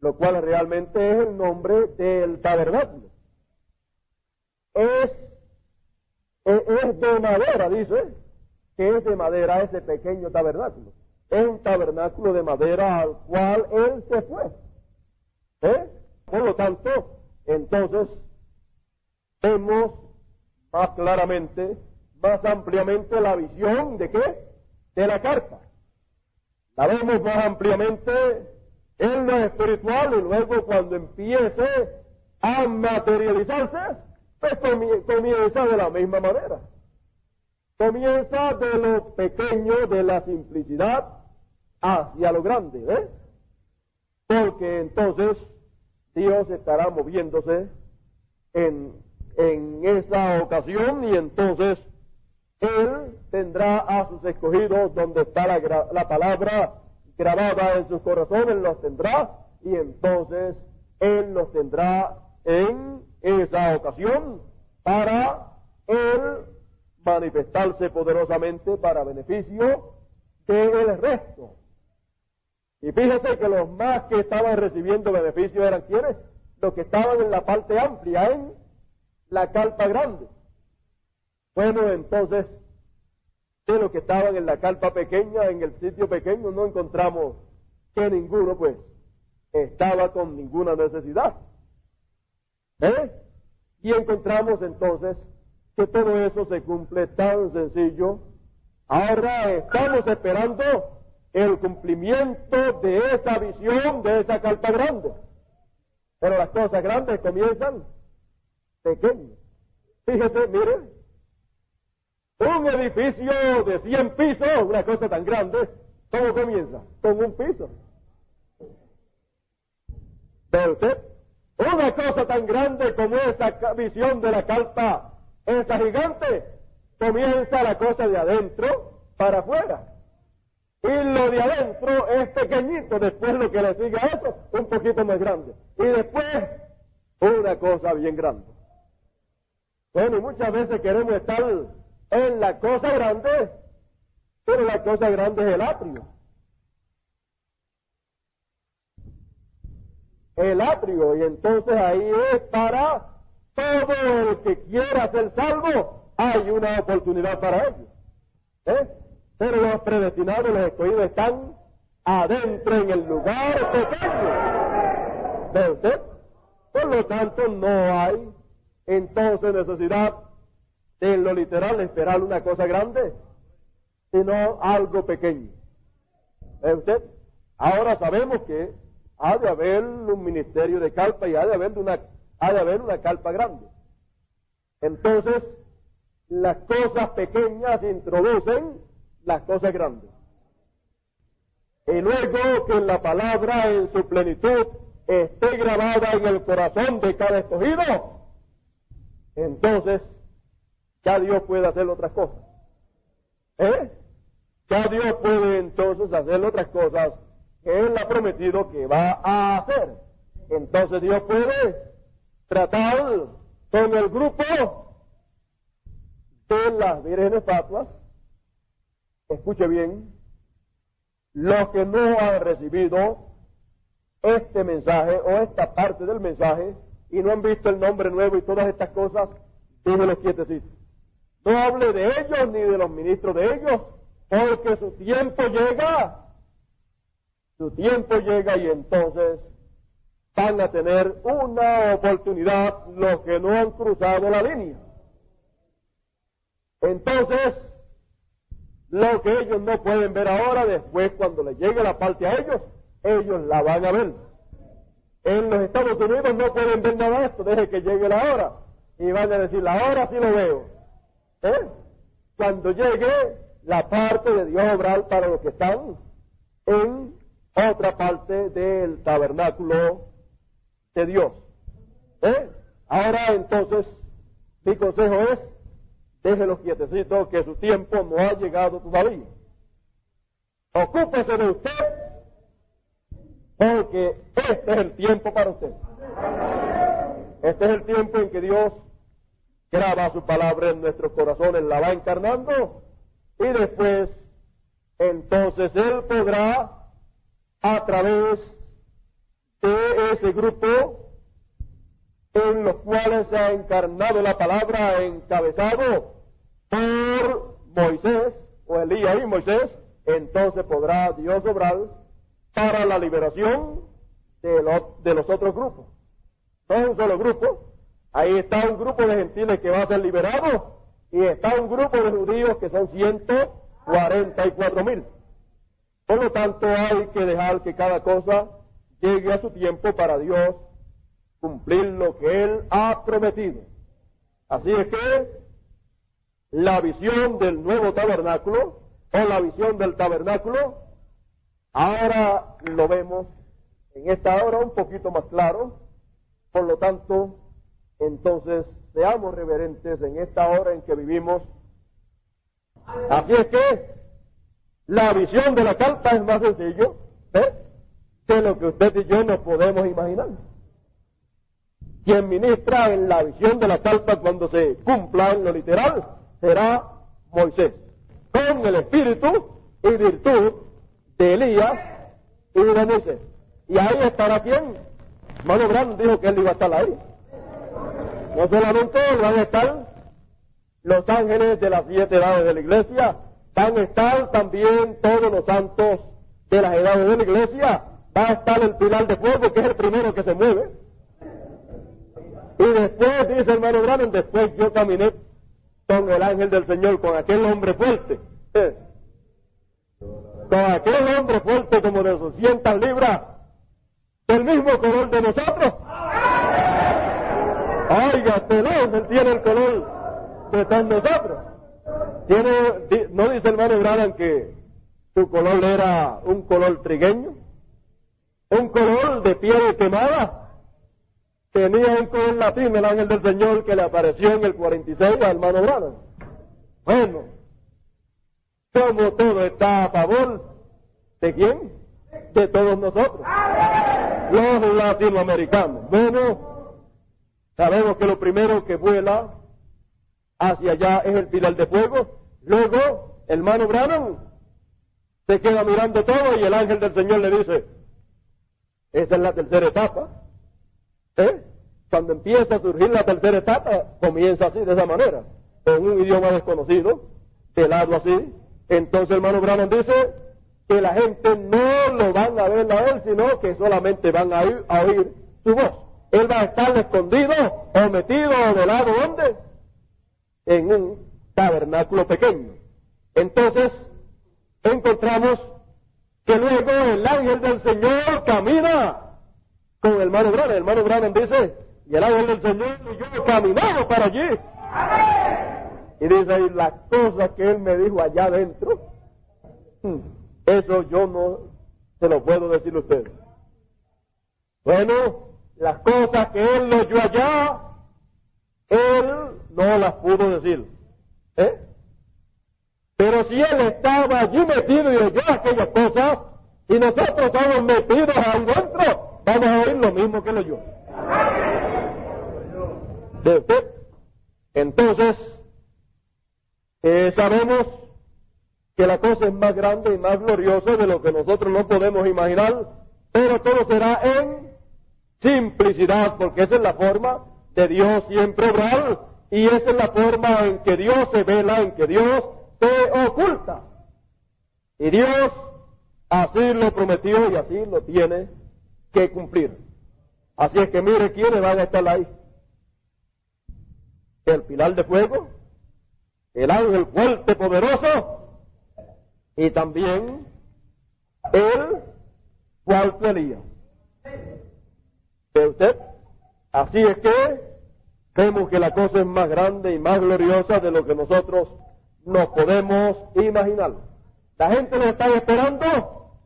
es el nombre del tabernáculo. Es de madera, dice, que es de madera ese pequeño tabernáculo. Es un tabernáculo de madera al cual él se fue. Por lo tanto, entonces, vemos más claramente, más ampliamente la visión de ¿qué? De la carpa. La vemos más ampliamente en lo espiritual y luego cuando empiece a materializarse, pues comienza de la misma manera. Comienza de lo pequeño, de la simplicidad, hacia lo grande, Porque entonces Dios estará moviéndose en esa ocasión y entonces Él tendrá a sus escogidos donde está la palabra grabada en sus corazones, los tendrá y entonces Él los tendrá en esa ocasión para Él manifestarse poderosamente para beneficio del resto. Y fíjese que los más que estaban recibiendo beneficio eran ¿quiénes? Los que estaban en la parte amplia, en la carpa grande. Bueno, entonces, de los que estaban en la carpa pequeña, en el sitio pequeño, no encontramos que ninguno, pues, estaba con ninguna necesidad. Y encontramos entonces que todo eso se cumple tan sencillo. Ahora estamos esperando el cumplimiento de esa visión, de esa carpa grande. Pero las cosas grandes comienzan pequeñas. Fíjese, miren, un edificio de 100 pisos, una cosa tan grande, ¿cómo comienza? Con un piso. ¿Ve usted? Una cosa tan grande como esa visión de la carpa, esa gigante, comienza la cosa de adentro para afuera. Y lo de adentro es pequeñito, después lo que le sigue a eso, un poquito más grande. Y después, una cosa bien grande. Bueno, y muchas veces queremos estar en la cosa grande, pero la cosa grande es el atrio. El atrio, y entonces ahí es para todo el que quiera ser salvo, hay una oportunidad para ello. Pero los predestinados, los escogidos, están adentro en el lugar pequeño. ¿Ve usted? Por lo tanto, no hay entonces necesidad de en lo literal esperar una cosa grande, sino algo pequeño. ¿Ve usted? Ahora sabemos que ha de haber un ministerio de carpa y ha de haber una carpa grande. Entonces, las cosas pequeñas introducen las cosas grandes. y luego que la palabra en su plenitud esté grabada en el corazón de cada escogido, entonces ya Dios puede hacer otras cosas. Ya Dios puede entonces hacer otras cosas que Él ha prometido que va a hacer. Entonces Dios puede tratar con el grupo de las vírgenes fatuas. Escuche bien, los que no han recibido este mensaje o esta parte del mensaje y no han visto el nombre nuevo y todas estas cosas, déjenlos quietecitos. No hable de ellos ni de los ministros de ellos, porque su tiempo llega y entonces van a tener una oportunidad los que no han cruzado la línea. Entonces, lo que ellos no pueden ver ahora, después cuando les llegue la parte a ellos, ellos la van a ver. En los Estados Unidos no pueden ver nada de esto, deje que llegue la hora, y van a decir, la hora sí lo veo. Cuando llegue la parte de Dios obrar para los que están en otra parte del tabernáculo de Dios. Ahora entonces, mi consejo es, déjelos quietecitos, que su tiempo no ha llegado todavía. Ocúpese de usted, porque este es el tiempo para usted. Este es el tiempo en que Dios graba su palabra en nuestros corazones, la va encarnando, y después, entonces Él podrá, a través de ese grupo en los cuales se ha encarnado la palabra, encabezado por Moisés, o Elías y Moisés, entonces podrá Dios obrar para la liberación de los otros grupos. No es un solo grupo, ahí está un grupo de gentiles que va a ser liberado, y está un grupo de judíos que son 144,000. Por lo tanto, hay que dejar que cada cosa llegue a su tiempo para Dios cumplir lo que Él ha prometido. Así es que la visión del nuevo tabernáculo, o la visión del tabernáculo, ahora lo vemos en esta hora un poquito más claro. Por lo tanto, entonces, seamos reverentes en esta hora en que vivimos. Así es que la visión de la carta es más sencillo de lo que usted y yo nos podemos imaginar. Quien ministra en la visión de la carta cuando se cumpla en lo literal será Moisés, con el espíritu y virtud de Elías y de Moisés. Y ahí estará quien. Hermano Branham dijo que él iba a estar ahí. No solamente van a estar los ángeles de las 7 edades de la iglesia, van a estar también todos los santos de las edades de la iglesia, va a estar el pilar de fuego, que es el primero que se mueve. Y después, dice el hermano Branham, después yo caminé con el ángel del Señor, con aquel hombre fuerte, con aquel hombre fuerte como de 200 libras, del mismo color de nosotros. Oiga, este ángel tiene el color de todos nosotros. ¿No dice el hermano Branham que su color era un color trigueño? Un color de piel quemada. Tenía un color latino el ángel del Señor que le apareció en el 46 al hermano Branham. Bueno, como todo está a favor de quién? De todos nosotros, los latinoamericanos. Bueno, sabemos que lo primero que vuela hacia allá es el pilar de fuego. Luego, el hermano Branham se queda mirando todo y el ángel del Señor le dice, esa es la tercera etapa. Cuando empieza a surgir la tercera etapa, comienza así, de esa manera, en un idioma desconocido, de lado así. Entonces el hermano Branham dice que la gente no lo van a ver a él, sino que solamente van a oír su voz. Él va a estar escondido o metido o de lado, ¿dónde? En un tabernáculo pequeño. Entonces, encontramos que luego el ángel del Señor camina con el hermano Branham. El hermano Branham dice, y el ángel del Señor y yo caminamos para allí. Y dice, y las cosas que él me dijo allá adentro, eso yo Se lo puedo decir a ustedes. Bueno, las cosas que él oyó allá, él no las pudo decir. Pero si él estaba allí metido y oyó aquellas cosas, y nosotros estamos metidos ahí dentro, vamos a oír lo mismo que él oyó. ¿De usted? Entonces, sabemos que la cosa es más grande y más gloriosa de lo que nosotros no podemos imaginar, pero todo será en simplicidad, porque esa es la forma de Dios siempre obrar, y esa es la forma en que Dios se vela, en que Dios se oculta. Y Dios así lo prometió y así lo tiene que cumplir. Así es que mire quiénes van a estar ahí. El pilar de fuego, el ángel fuerte poderoso, y también el cuarto Elías. ¿Ve usted? Así es que vemos que la cosa es más grande y más gloriosa de lo que nosotros nos podemos imaginar. La gente lo está esperando,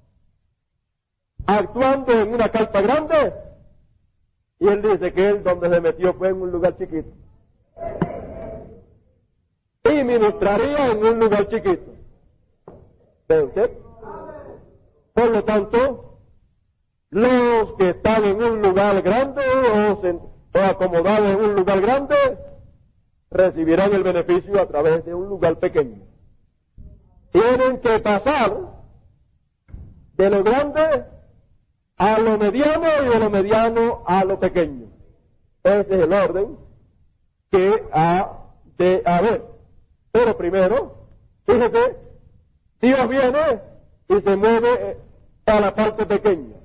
actuando en una carpa grande, y él dice que él donde se metió fue en un lugar chiquito. Y ministraría en un lugar chiquito. ¿Ve usted? Por lo tanto, los que están en un lugar grande o acomodados en un lugar grande, recibirán el beneficio a través de un lugar pequeño. Tienen que pasar de lo grande a lo mediano y de lo mediano a lo pequeño. Ese es el orden que ha de haber. Pero primero, fíjese, Dios viene y se mueve a la parte pequeña.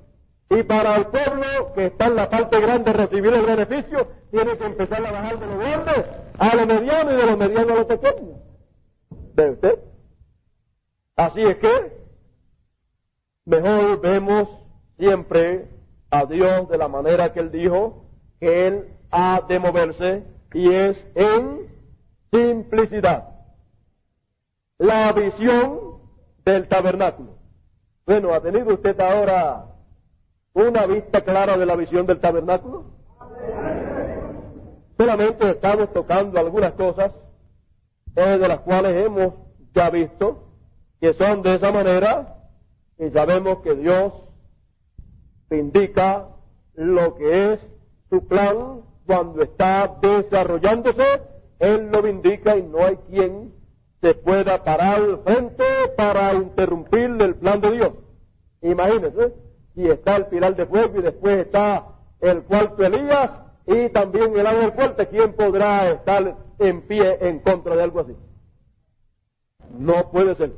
Y para el pueblo que está en la parte grande recibir el beneficio, tiene que empezar a bajar de lo grande a lo mediano y de lo mediano a lo pequeño. ¿Ve usted? Así es que mejor vemos siempre a Dios de la manera que Él dijo que Él ha de moverse, y es en simplicidad. La visión del tabernáculo. Bueno, ¿ha tenido usted ahora una vista clara de la visión del tabernáculo? Solamente estamos tocando algunas cosas de las cuales hemos ya visto que son de esa manera, y sabemos que Dios indica lo que es su plan cuando está desarrollándose. Él lo indica y no hay quien se pueda parar al frente para interrumpirle el plan de Dios. Imagínense, si está el pilar de fuego y después está el cuarto Elías y también el ángel fuerte, ¿quién podrá estar en pie en contra de algo así? No puede ser.